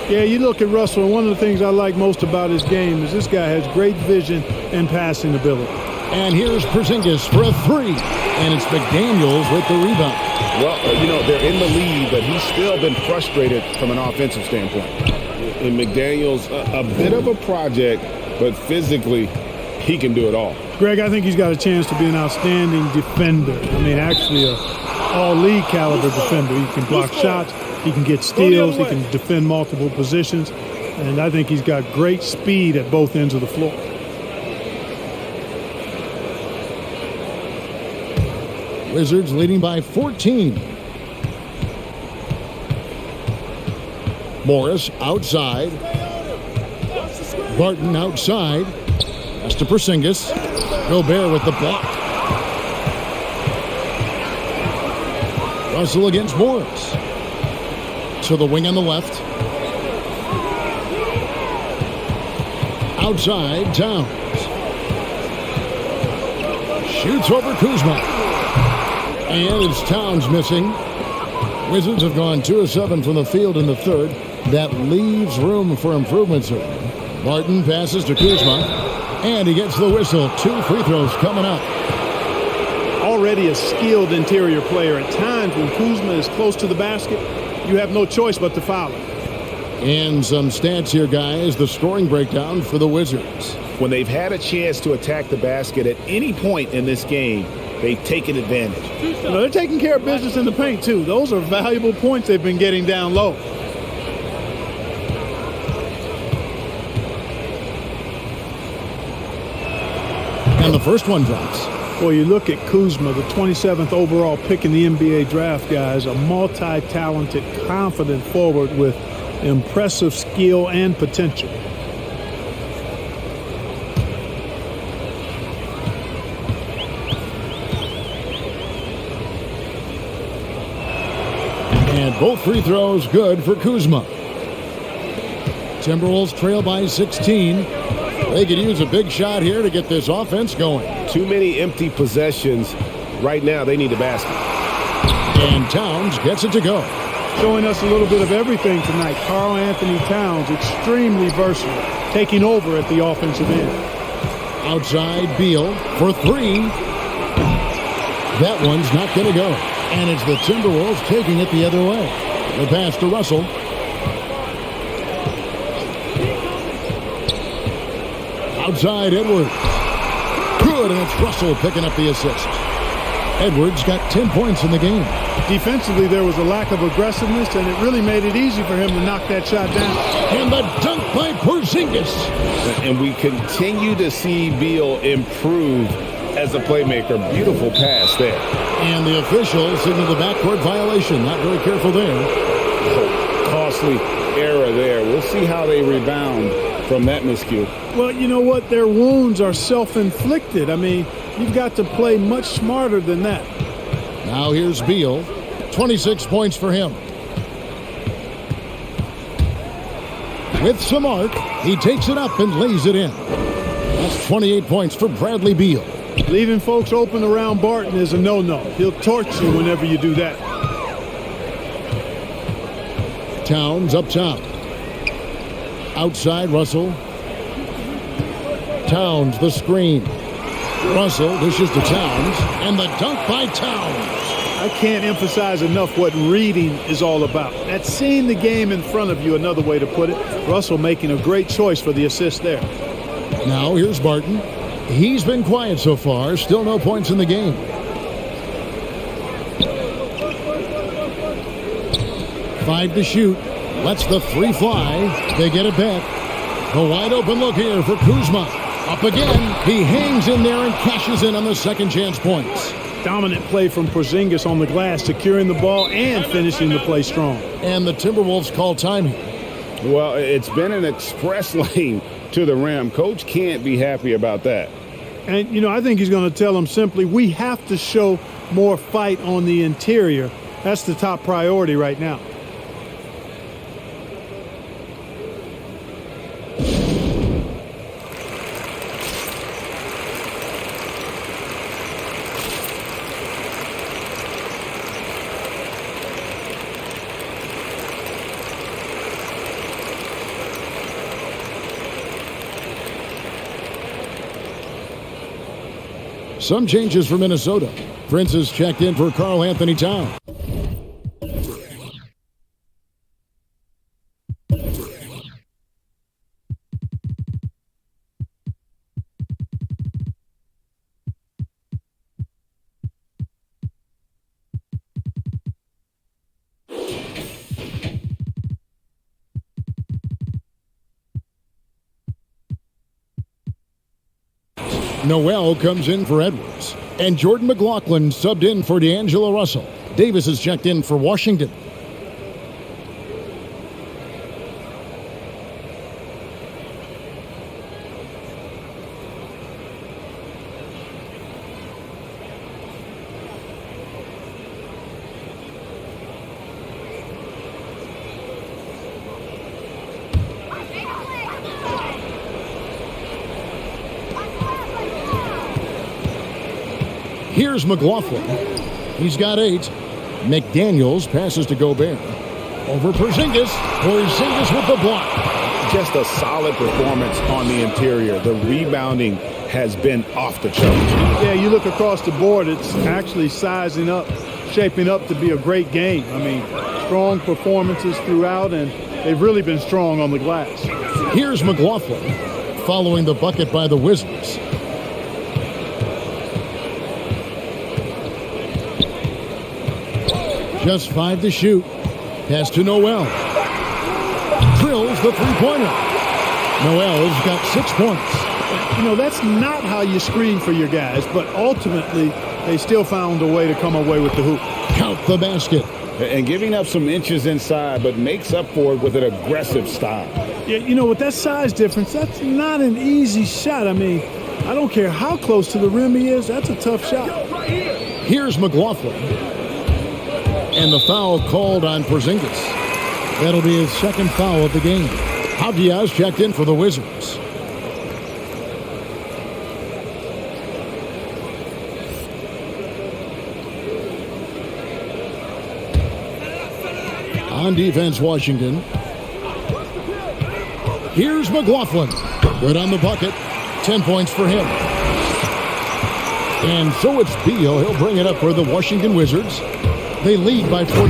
Yeah, you look at Russell, and one of the things I like most about his game is this guy has great vision and passing ability. And here's Porzingis for a three. And it's McDaniels with the rebound. Well, you know, they're in the lead, but he's still been frustrated from an offensive standpoint. And McDaniels, a bit of a project, but physically, he can do it all. Greg, I think he's got a chance to be an outstanding defender. I mean, actually a all-league caliber defender. He can block shots, he can get steals, he can defend multiple positions, and I think he's got great speed at both ends of the floor. Wizards leading by 14. Morris outside. Barton outside. Pass to Porzingis. Gobert with the block. Russell against Morris. To the wing on the left. Outside, Towns. Shoots over Kuzma. And it's Towns missing. Wizards have gone 2 of 7 from the field in the third. That leaves room for improvement, certainly. Barton passes to Kuzma. And he gets the whistle. 2 free throws coming up. Already a skilled interior player. At times when Kuzma is close to the basket, you have no choice but to foul him. And some stats here, guys. The scoring breakdown for the Wizards. When they've had a chance to attack the basket at any point in this game, they've taken advantage. You know, they're taking care of business in the paint, too. Those are valuable points they've been getting down low. And the first one drops. Boy, you look at Kuzma, the 27th overall pick in the NBA draft, guys, a multi-talented, confident forward with impressive skill and potential. And both free throws good for Kuzma. Timberwolves trail by 16. They could use a big shot here to get this offense going. Too many empty possessions. Right now, they need a basket. And Towns gets it to go. Showing us a little bit of everything tonight. Karl Anthony Towns, extremely versatile, taking over at the offensive end. Outside, Beal for three. That one's not going to go. And it's the Timberwolves taking it the other way. The pass to Russell. Outside, Edwards. Good, and it's Russell picking up the assist. Edwards got 10 points in the game. Defensively, there was a lack of aggressiveness, and it really made it easy for him to knock that shot down. And the dunk by Porzingis. And we continue to see Beal improve as a playmaker. Beautiful pass there. And the official signaled the backcourt violation. Not very careful there. Costly error there. We'll see how they rebound from that miscue. Well, you know what? Their wounds are self-inflicted. I mean, you've got to play much smarter than that. Now here's Beal. 26 points for him. With some arc, he takes it up and lays it in. That's 28 points for Bradley Beal. Leaving folks open around Barton is a no-no. He'll torch you whenever you do that. Towns up top. Outside, Russell. Towns, the screen. Russell dishes to Towns, and the dunk by Towns. I can't emphasize enough what reading is all about. That's seeing the game in front of you, another way to put it. Russell making a great choice for the assist there. Now here's Barton. He's been quiet so far. Still no points in the game. Five to shoot. Lets the three fly. They get it back. A wide open look here for Kuzma. Up again. He hangs in there and cashes in on the second chance points. Dominant play from Porzingis on the glass, securing the ball and finishing the play strong. And the Timberwolves call time here. Well, it's been an express lane to the rim. Coach can't be happy about that. And, you know, I think he's going to tell them simply, we have to show more fight on the interior. That's the top priority right now. Some changes for Minnesota. Prince is checked in for Karl Anthony Towns. Noel comes in for Edwards. And Jordan McLaughlin subbed in for D'Angelo Russell. Davis is checked in for Washington. Here's McLaughlin. He's got 8. McDaniels passes to Gobert. Over Porzingis. Porzingis with the block. Just a solid performance on the interior. The rebounding has been off the charts. Yeah, you look across the board, it's actually sizing up, shaping up to be a great game. I mean, strong performances throughout, and they've really been strong on the glass. Here's McLaughlin following the bucket by the Wizards. Just 5 to shoot. Pass to Noel. Drills the three-pointer. Noel's got 6 points. You know, that's not how you screen for your guys, but ultimately they still found a way to come away with the hoop. Count the basket. And giving up some inches inside, but makes up for it with an aggressive style. Yeah, you know, with that size difference, that's not an easy shot. I mean, I don't care how close to the rim he is, that's a tough shot. Here's McLaughlin. And the foul called on Porzingis. That'll be his second foul of the game. Diaz checked in for the Wizards. On defense, Washington. Here's McLaughlin. Good on the bucket. 10 points for him. And so it's Beal. He'll bring it up for the Washington Wizards. They lead by 14.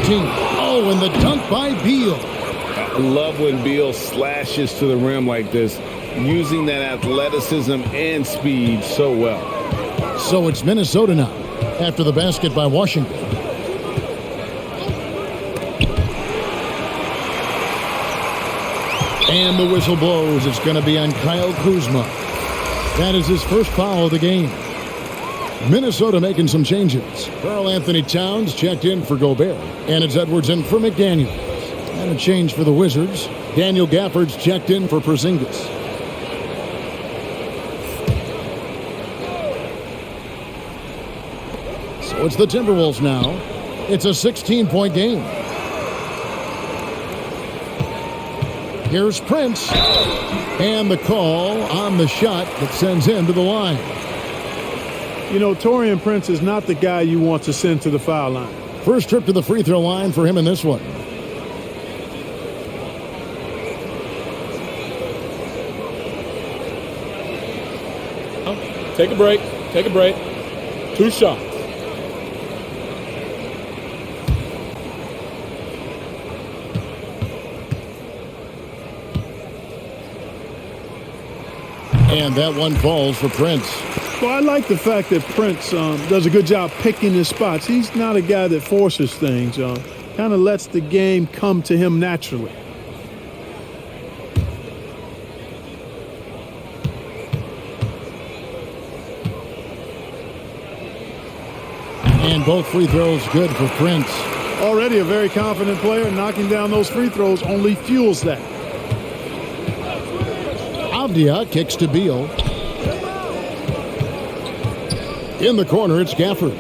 Oh, and the dunk by Beal. I love when Beal slashes to the rim like this, using that athleticism and speed so well. So it's Minnesota now, after the basket by Washington. And the whistle blows. It's going to be on Kyle Kuzma. That is his first foul of the game. Minnesota making some changes. Karl Anthony Towns checked in for Gobert. And it's Edwards in for McDaniels. And a change for the Wizards. Daniel Gafford's checked in for Porzingis. So it's the Timberwolves now. It's a 16-point game. Here's Prince. And the call on the shot that sends him to the line. You know, Taurean Prince is not the guy you want to send to the foul line. First trip to the free throw line for him in this one. Take a break. Take a break. 2 shots. And that one falls for Prince. Well, I like the fact that Prince does a good job picking his spots. He's not a guy that forces things. Kind of lets the game come to him naturally. And both free throws good for Prince. Already a very confident player. Knocking down those free throws only fuels that. Avdia kicks to Beal. In the corner, it's Gafford.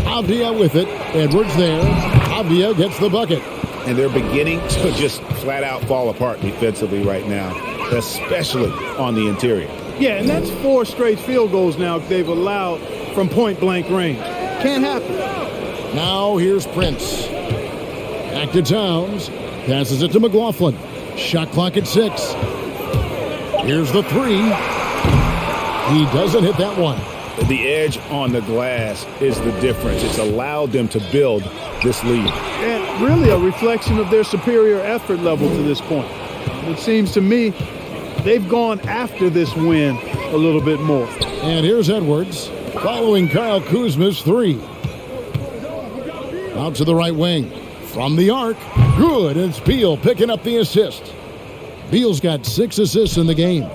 Avdia with it. Edwards there. Avdia gets the bucket. And they're beginning to just flat out fall apart defensively right now, especially on the interior. Yeah, and that's 4 straight field goals now they've allowed from point-blank range. Can't happen. Now here's Prince. Back to Towns. Passes it to McLaughlin. Shot clock at 6. Here's the 3. He doesn't hit that one. The edge on the glass is the difference. It's allowed them to build this lead. And really a reflection of their superior effort level to this point. It seems to me they've gone after this win a little bit more. And here's Edwards following Kyle Kuzma's 3. Out to the right wing. From the arc. Good. It's Beal picking up the assist. Beal's got 6 assists in the game.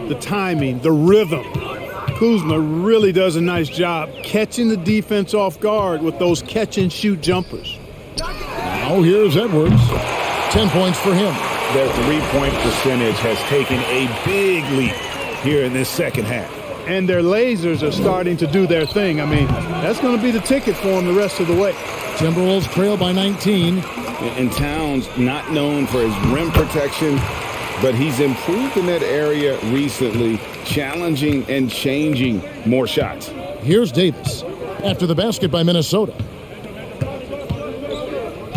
The timing, the rhythm. Kuzma really does a nice job catching the defense off guard with those catch-and-shoot jumpers. Now here's Edwards. 10 points for him. Their three-point percentage has taken a big leap here in this second half. And their lasers are starting to do their thing. I mean, that's going to be the ticket for them the rest of the way. Timberwolves trail by 19. And Towns not known for his rim protection, but he's improved in that area recently, challenging and changing more shots. Here's Davis after the basket by Minnesota.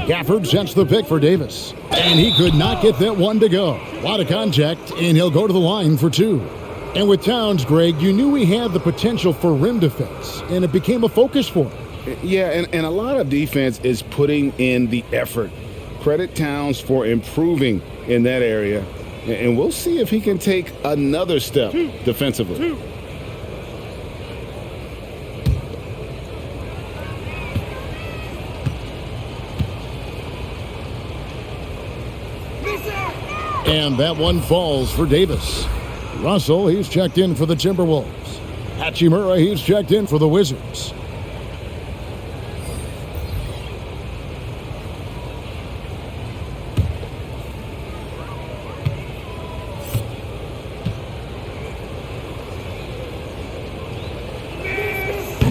Gafford sets the pick for Davis. And he could not get that one to go. A lot of contact, and he'll go to the line for 2. And with Towns, Greg, you knew he had the potential for rim defense, and it became a focus for him. Yeah, and a lot of defense is putting in the effort. Credit Towns for improving in that area, and we'll see if he can take another step defensively. And that one falls for Davis. Russell, he's checked in for the Timberwolves. Hachimura, he's checked in for the Wizards.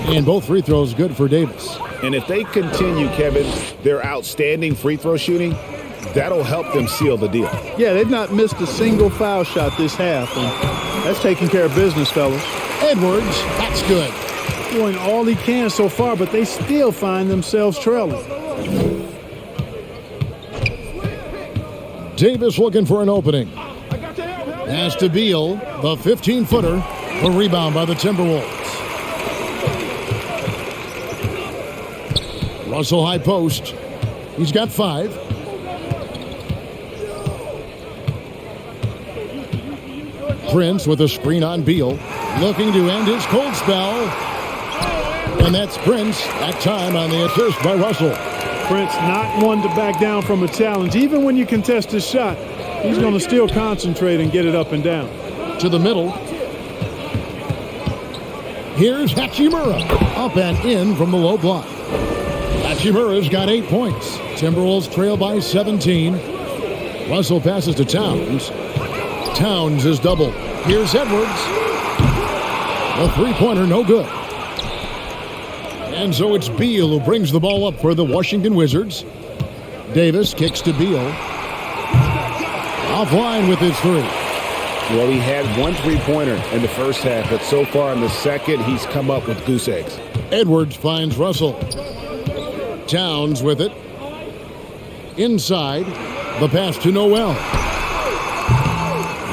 And both free throws good for Davis. And if they continue, Kevin, their outstanding free throw shooting, that'll help them seal the deal. Yeah, they've not missed a single foul shot this half, and that's taking care of business, fellas. Edwards, that's good. Doing all he can so far, but they still find themselves trailing. Davis looking for an opening. Pass to Beal, the 15-footer, the rebound by the Timberwolves. Russell high post. He's got 5. Prince with a screen on Beal. Looking to end his cold spell. And that's Prince. That time on the assist by Russell. Prince not one to back down from a challenge. Even when you contest his shot, he's going to still concentrate and get it up and down. To the middle. Here's Hachimura. Up and in from the low block. Hachimura's got 8 points. Timberwolves trail by 17. Russell passes to Towns. Towns is doubled. Here's Edwards. The three-pointer, no good. And so it's Beal who brings the ball up for the Washington Wizards. Davis kicks to Beal. Offline with his 3. Well, he had 1 three-pointer in the first half, but so far in the second, he's come up with goose eggs. Edwards finds Russell. Towns with it. Inside. The pass to Noel.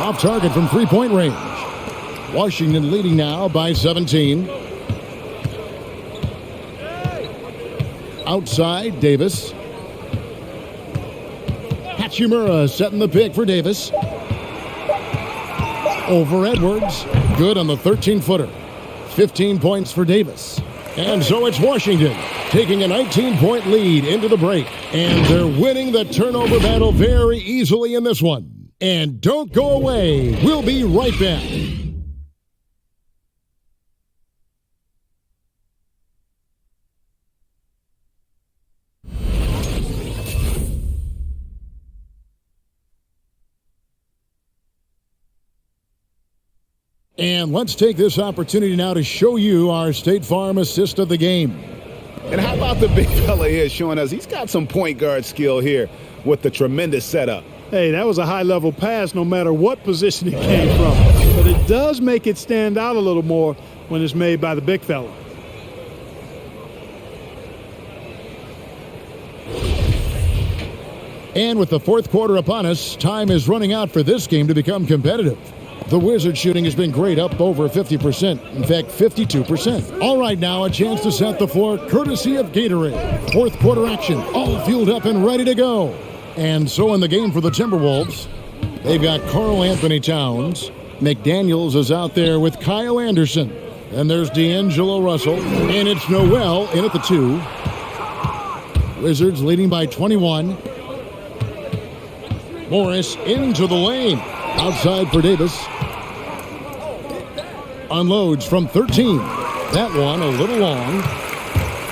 Off target from three-point range. Washington leading now by 17. Outside, Davis. Hachimura setting the pick for Davis. Over Edwards. Good on the 13-footer. 15 points for Davis. And so it's Washington taking a 19-point lead into the break. And they're winning the turnover battle very easily in this one. And don't go away. We'll be right back. And let's take this opportunity now to show you our State Farm assist of the game. And how about the big fella here showing us he's got some point guard skill here with the tremendous setup. Hey, that was a high-level pass no matter what position it came from. But it does make it stand out a little more when it's made by the big fella. And with the fourth quarter upon us, time is running out for this game to become competitive. The Wizards shooting has been great, up over 50%. In fact, 52%. All right, now a chance to set the floor courtesy of Gatorade. Fourth quarter action, all fueled up and ready to go. And so in the game for the Timberwolves, they've got Karl Anthony Towns. McDaniels is out there with Kyle Anderson. And there's D'Angelo Russell. And it's Noel in at the 2. Wizards leading by 21. Morris into the lane. Outside for Davis. Unloads from 13. That one a little long.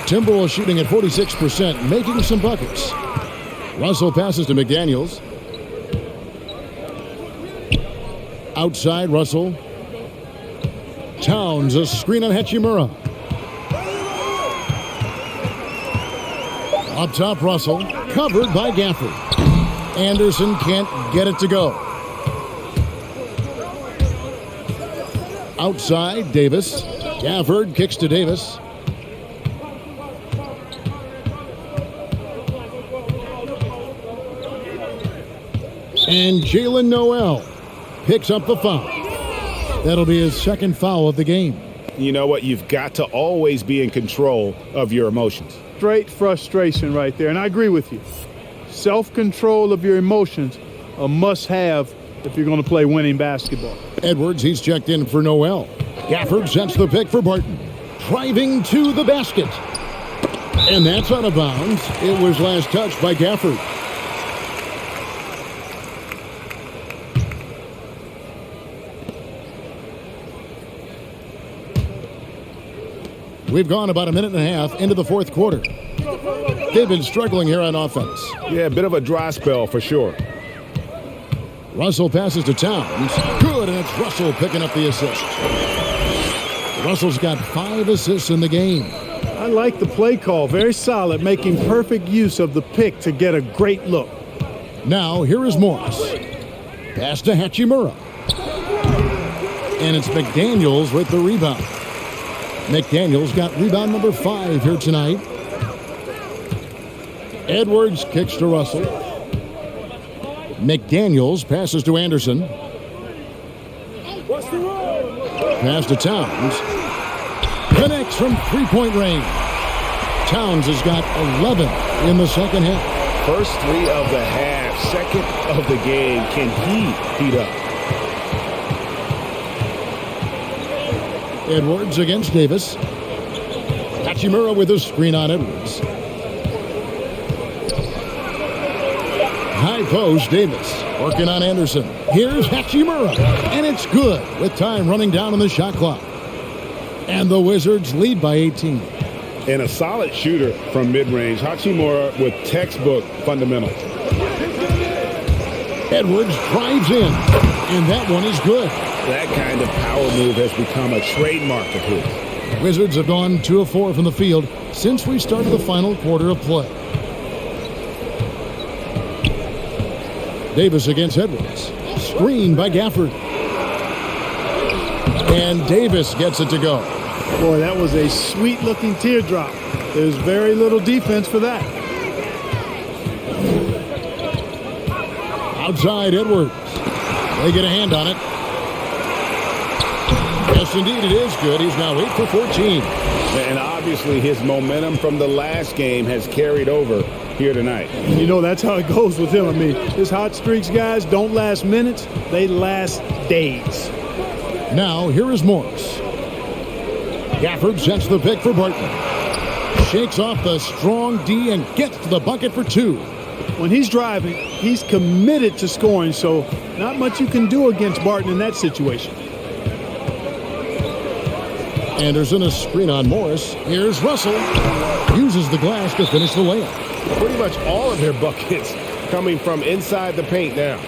Timberwolves shooting at 46%, making some buckets. Russell passes to McDaniels. Outside Russell. Towns, a screen on Hachimura. Up top Russell, covered by Gafford. Anderson can't get it to go. Outside, Davis. Gafford kicks to Davis. And Jalen Noel picks up the foul. That'll be his second foul of the game. You know what? You've got to always be in control of your emotions. Straight frustration right there, and I agree with you. Self-control of your emotions, a must-have if you're going to play winning basketball. Edwards, he's checked in for Noel. Gafford sets the pick for Barton. Driving to the basket. And that's out of bounds. It was last touched by Gafford. We've gone about a minute and a half into the fourth quarter. They've been struggling here on offense. Yeah, a bit of a dry spell for sure. Russell passes to Towns. Good, and it's Russell picking up the assist. Russell's got 5 assists in the game. I like the play call. Very solid, making perfect use of the pick to get a great look. Now, here is Morris. Pass to Hachimura. And it's McDaniels with the rebound. McDaniels got rebound number 5 here tonight. Edwards kicks to Russell. McDaniels passes to Anderson. Pass to Towns. Connects from three-point range. Towns has got 11 in the second half. First 3 of the half, second of the game. Can he heat up? Edwards against Davis. Hachimura with a screen on Edwards. High post, Davis working on Anderson. Here's Hachimura, and it's good with time running down on the shot clock. And the Wizards lead by 18. And a solid shooter from mid-range. Hachimura with textbook fundamentals. Edwards drives in, and that one is good. That kind of power move has become a trademark of his. Wizards have gone 2 of 4 from the field since we started the final quarter of play. Davis against Edwards. Screen by Gafford. And Davis gets it to go. Boy, that was a sweet-looking teardrop. There's very little defense for that. Outside Edwards. They get a hand on it. Yes, indeed, it is good. He's now 8 for 14. And obviously his momentum from the last game has carried over here tonight. You know, that's how it goes with him. I mean, his hot streaks, guys, don't last minutes. They last days. Now, here is Morris. Gafford sets the pick for Barton. Shakes off the strong D and gets to the bucket for 2. When he's driving, he's committed to scoring, so not much you can do against Barton in that situation. Anderson, a screen on Morris. Here's Russell. Uses the glass to finish the layup. Pretty much all of their buckets coming from inside the paint now.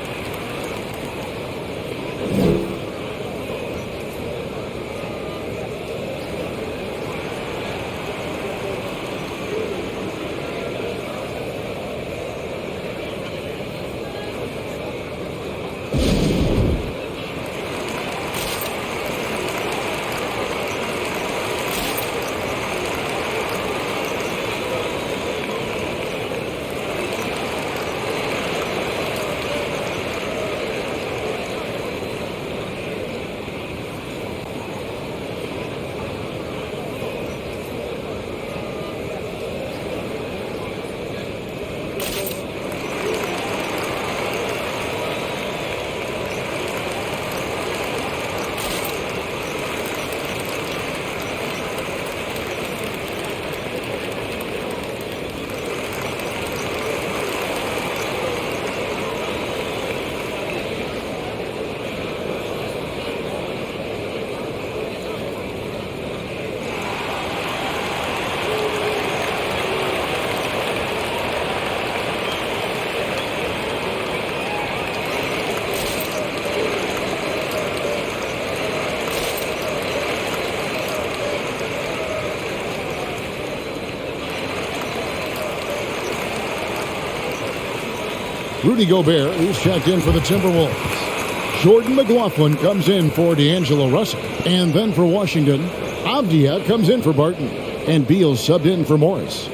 Rudy Gobert, who's checked in for the Timberwolves. Jordan McLaughlin comes in for D'Angelo Russell. And then for Washington, Avdia comes in for Barton. And Beal subbed in for Morris.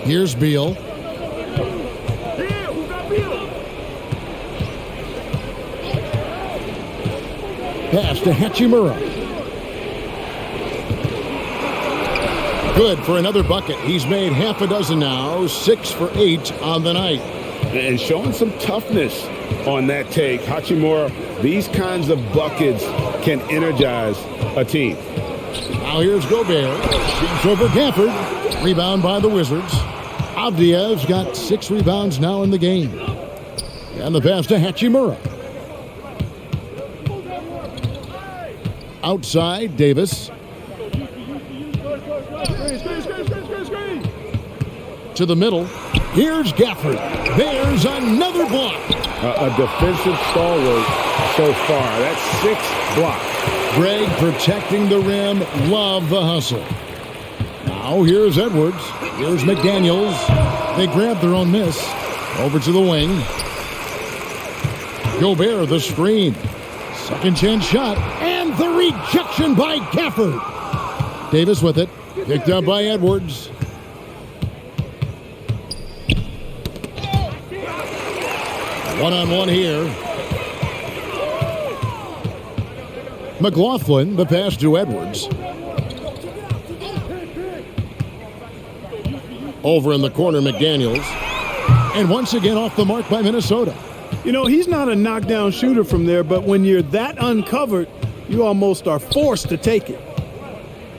Here's Beal. Pass to Hachimura. Good for another bucket. He's made half a dozen now, 6 for 8 on the night. And showing some toughness on that take. Hachimura, these kinds of buckets can energize a team. Now here's Gobert. Shoots over Gafford. Rebound by the Wizards. Avdia's got 6 rebounds now in the game. And the pass to Hachimura. Outside, Davis. To the middle. Here's Gafford. There's another block. A defensive stalwart so far. That's 6 blocks. Greg protecting the rim. Love the hustle. Now here's Edwards. Here's McDaniels. They grab their own miss. Over to the wing. Gobert, the screen. Second chance shot. And the rejection by Gafford. Davis with it. Picked up by Edwards. One-on-one here. McLaughlin, the pass to Edwards. Over in the corner, McDaniels. And once again off the mark by Minnesota. You know, he's not a knockdown shooter from there, but when you're that uncovered, you almost are forced to take it.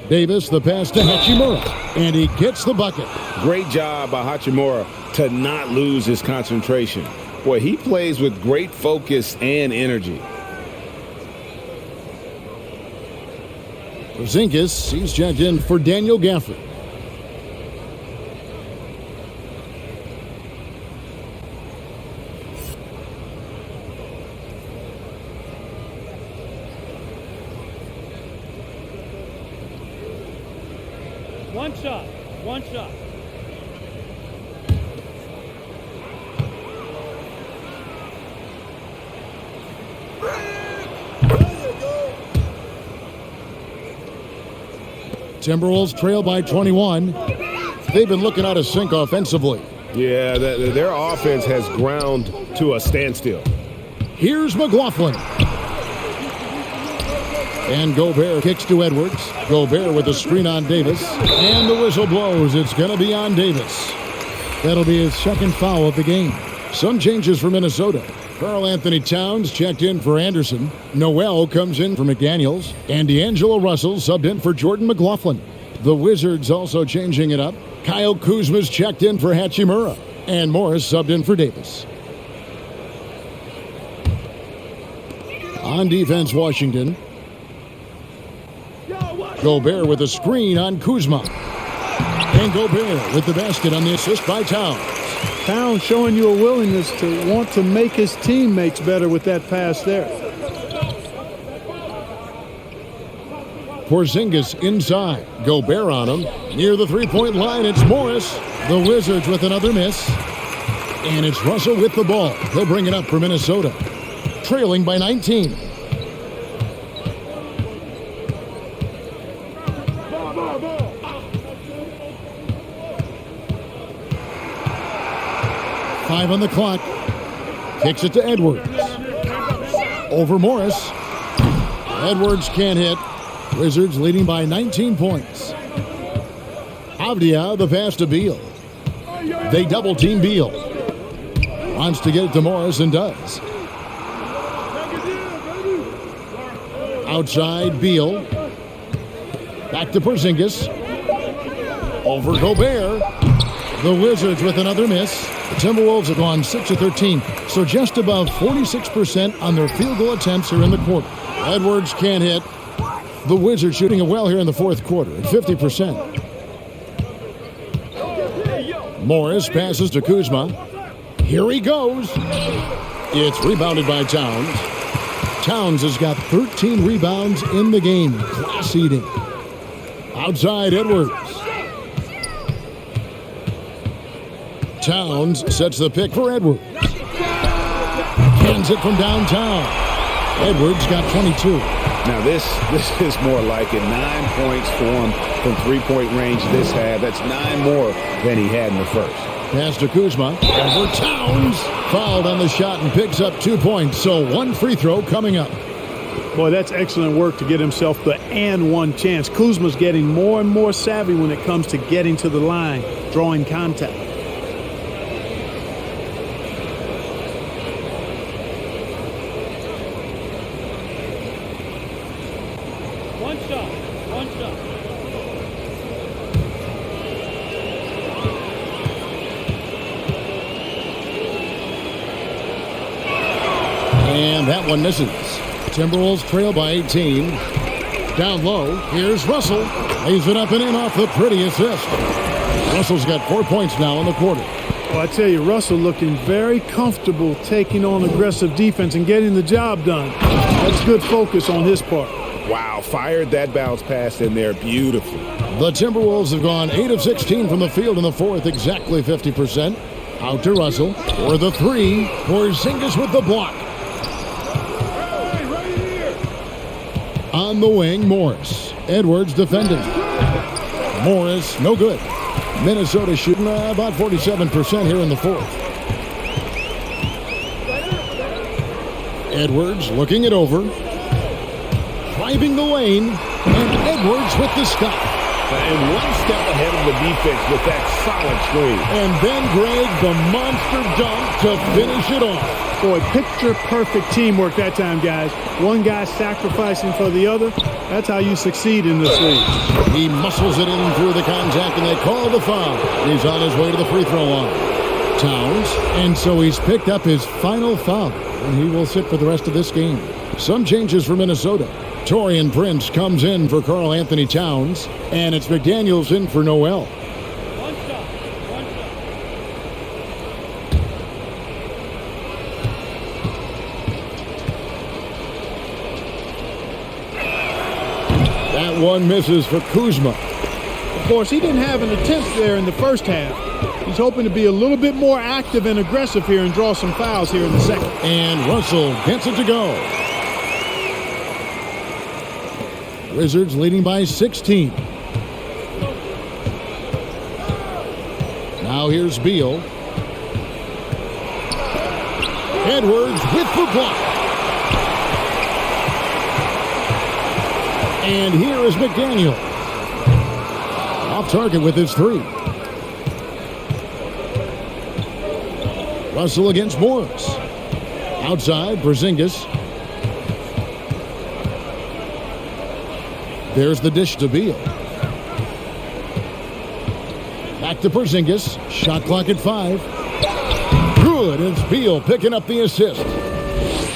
Davis, the pass to Hachimura. And he gets the bucket. Great job by Hachimura to not lose his concentration. Boy, he plays with great focus and energy. Porzingis, he's checked in for Daniel Gafford. One shot. Timberwolves trail by 21. They've been looking out of sync offensively. Yeah, their offense has ground to a standstill. Here's McLaughlin. And Gobert kicks to Edwards. Gobert with a screen on Davis. And the whistle blows. It's going to be on Davis. That'll be his second foul of the game. Some changes for Minnesota. Karl Anthony Towns checked in for Anderson. Noel comes in for McDaniels. And D'Angelo Russell subbed in for Jordan McLaughlin. The Wizards also changing it up. Kyle Kuzma's checked in for Hachimura. And Morris subbed in for Davis. On defense, Washington. Gobert with a screen on Kuzma. And Gobert with the basket on the assist by Towns. Towns showing you a willingness to want to make his teammates better with that pass there. Porzingis inside. Gobert on him. Near the three-point line, it's Morris. The Wizards with another miss. And it's Russell with the ball. He'll bring it up for Minnesota. Trailing by 19. Five on the clock. Kicks it to Edwards. Over Morris. Edwards can't hit. Wizards leading by 19 points. Avdia, the pass to Beal. They double-team Beal. Wants to get it to Morris and does. Outside, Beal. Back to Porzingis. Over Gobert. The Wizards with another miss. The Timberwolves have gone 6 of 13, so just about 46% on their field goal attempts are in the quarter. Edwards can't hit. The Wizards shooting it well here in the fourth quarter at 50%. Morris passes to Kuzma. Here he goes. It's rebounded by Towns. Towns has got 13 rebounds in the game. Class eating. Outside Edwards. Towns sets the pick for Edwards. Cans it from downtown. Edwards got 22. Now this is more like it. 9 points for him from three-point range this half. That's 9 more than he had in the first. Pass to Kuzma. Over Towns. Fouled on the shot and picks up 2 points. So 1 free throw coming up. Boy, that's excellent work to get himself the and one chance. Kuzma's getting more and more savvy when it comes to getting to the line, drawing contact. One shot. And that one misses. Timberwolves trail by 18. Down low, here's Russell. Lays it up and in off the pretty assist. Russell's got 4 points now in the quarter. Well, I tell you, Russell looking very comfortable taking on aggressive defense and getting the job done. That's good focus on his part. Wow, fired that bounce pass in there beautifully. The Timberwolves have gone 8 of 16 from the field in the fourth, exactly 50%. Out to Russell for the three. Porzingis with the block. On the wing, Morris. Edwards defending. Morris, no good. Minnesota shooting about 47% here in the fourth. Edwards looking it over. Driving the lane. And Edwards with the stop. And one step ahead of the defense with that solid screen. And then Greg, the monster dunk to finish it off. Boy, picture-perfect teamwork that time, guys. One guy sacrificing for the other. That's how you succeed in this league. He muscles it in through the contact, and they call the foul. He's on his way to the free throw line. Towns, and so he's picked up his final foul, and he will sit for the rest of this game. Some changes for Minnesota. Taurean Prince comes in for Karl Anthony Towns, and it's McDaniels in for Noel. That one misses for Kuzma. Of course, he didn't have an attempt there in the first half. He's hoping to be a little bit more active and aggressive here and draw some fouls here in the second. And Russell gets it to go. Wizards leading by 16. Now here's Beal. Edwards with the block. And here is McDaniel. Off target with his three. Russell against Morris. Outside, Porzingis. There's the dish to Beal. Back to Porzingis. Shot clock at 5. Good. It's Beal picking up the assist.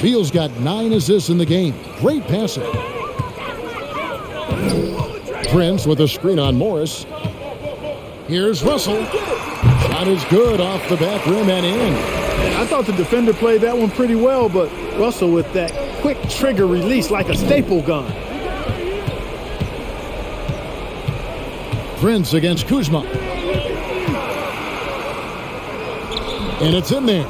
Beal's got 9 assists in the game. Great passing. Prince with a screen on Morris. Here's Russell. Shot is good off the back rim and in. I thought the defender played that one pretty well, but Russell with that quick trigger release like a staple gun. Prince against Kuzma. And it's in there.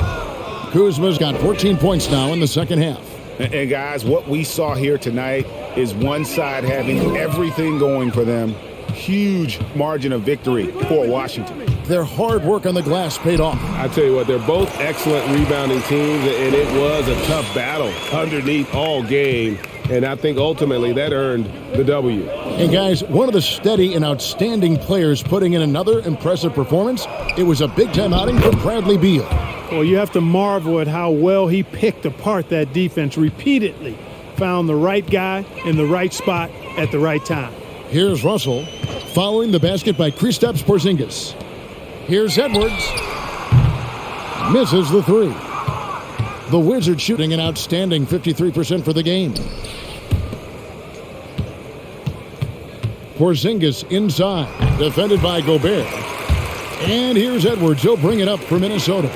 Kuzma's got 14 points now in the second half. And guys, what we saw here tonight is one side having everything going for them. Huge margin of victory for Washington. Their hard work on the glass paid off. I tell you what, they're both excellent rebounding teams, and it was a tough battle underneath all game. And I think ultimately that earned the W. And guys, one of the steady and outstanding players putting in another impressive performance, it was a big-time outing for Bradley Beal. Well, you have to marvel at how well he picked apart that defense repeatedly. Found the right guy in the right spot at the right time. Here's Russell following the basket by Kristaps Porzingis. Here's Edwards. Misses the three. The Wizards shooting an outstanding 53% for the game. Porzingis inside, defended by Gobert. And here's Edwards. He'll bring it up for Minnesota.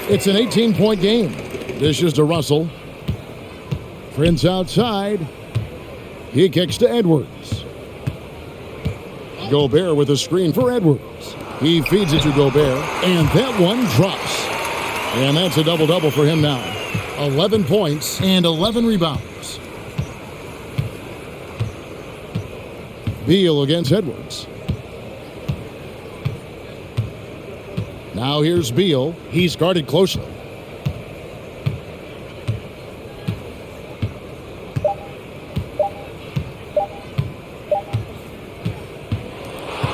It's an 18-point game. Dishes to Russell. Prince outside. He kicks to Edwards. Gobert with a screen for Edwards. He feeds it to Gobert, and that one drops. And that's a double-double for him now. 11 points and 11 rebounds. Beal against Edwards. Now here's Beal. He's guarded closely.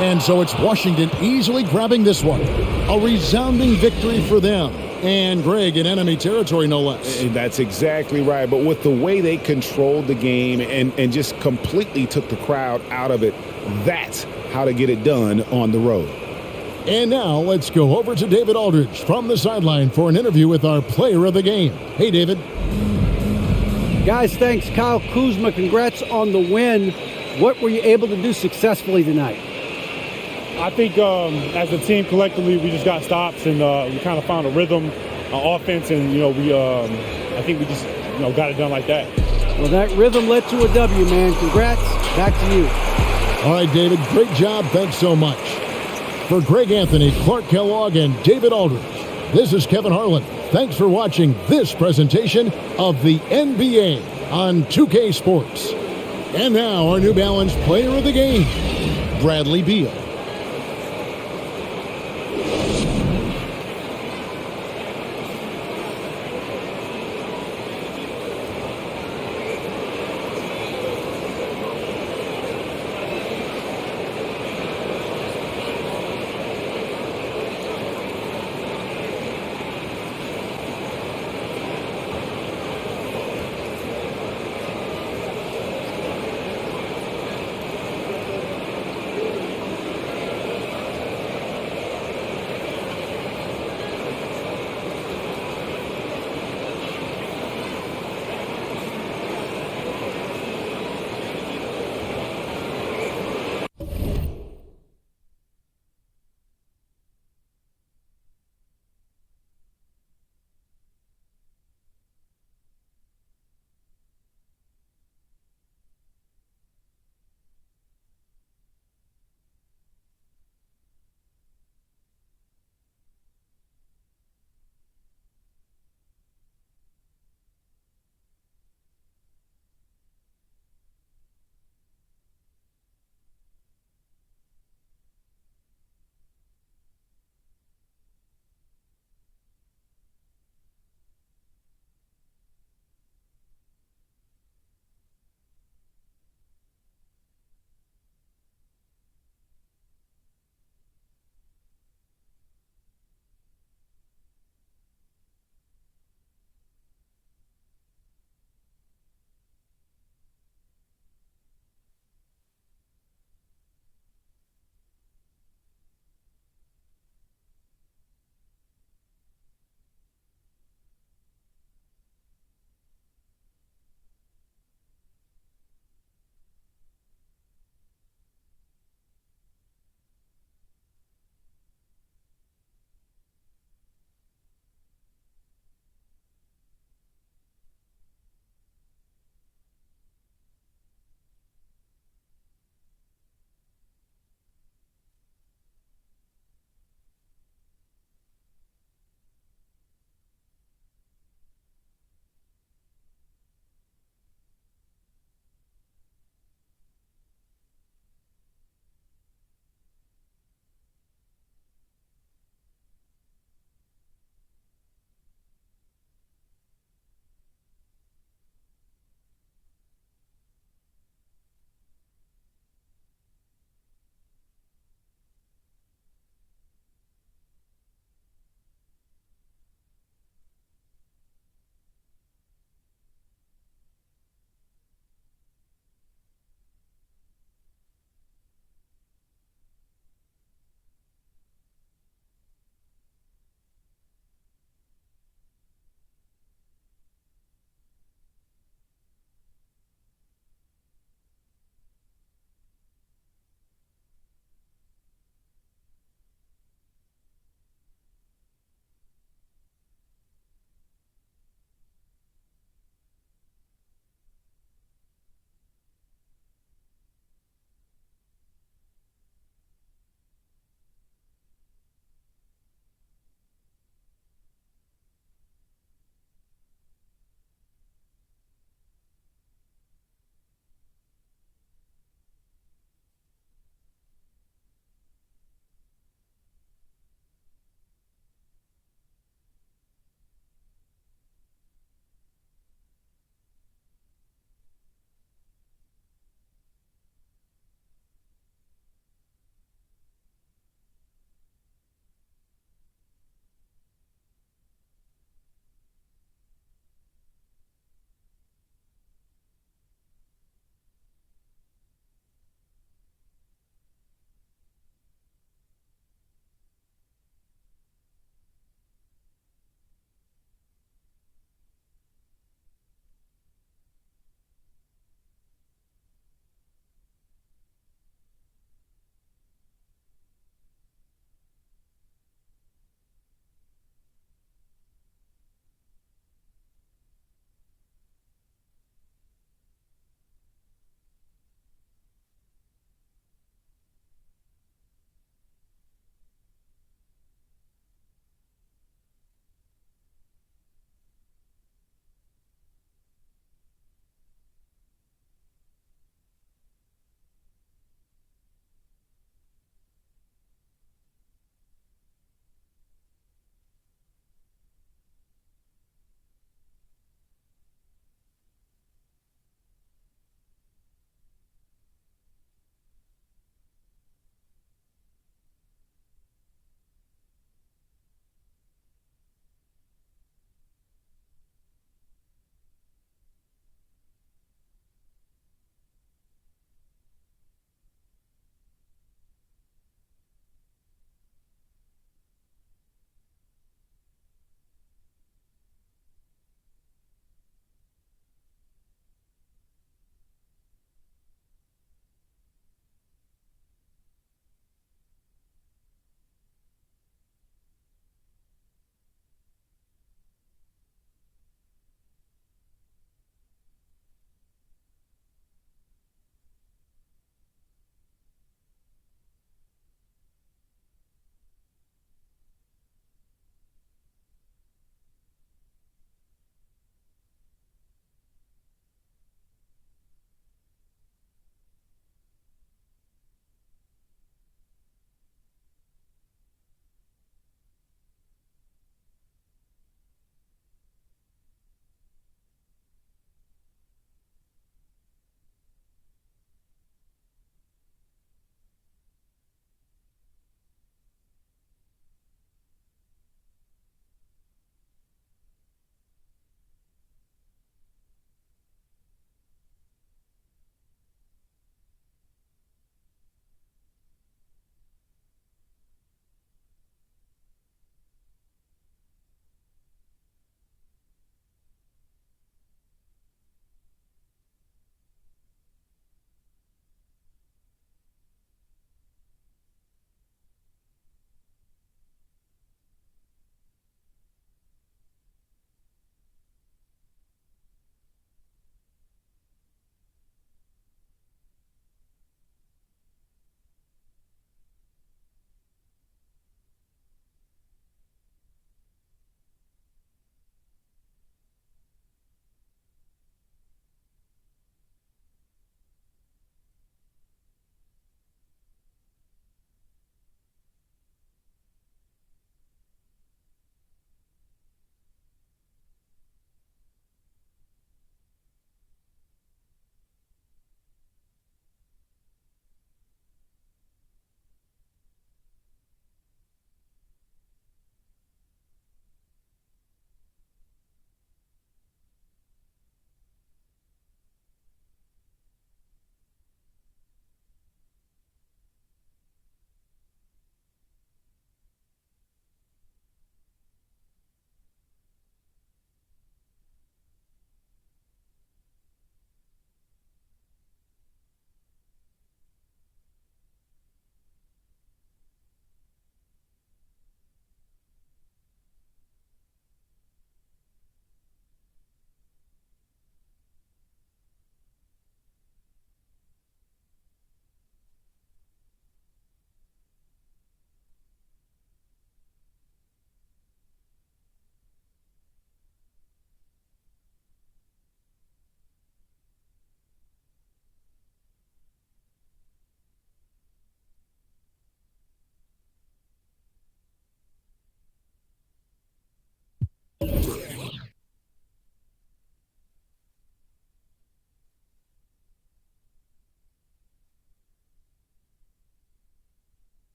And so it's Washington easily grabbing this one. A resounding victory for them. And Greg, in enemy territory, no less. That's exactly right. But with the way they controlled the game and just completely took the crowd out of it, that's how to get it done on the road. And now let's go over to David Aldridge from the sideline for an interview with our player of the game. Hey, David. Guys, thanks. Kyle Kuzma, congrats on the win. What were you able to do successfully tonight? I think as a team collectively, we just got stops and we kind of found a rhythm on offense, and I think we just got it done like that. Well, that rhythm led to a W, man. Congrats. Back to you. All right, David. Great job. Thanks so much. For Greg Anthony, Clark Kellogg, and David Aldridge, this is Kevin Harlan. Thanks for watching this presentation of the NBA on 2K Sports. And now our New Balance player of the game, Bradley Beal.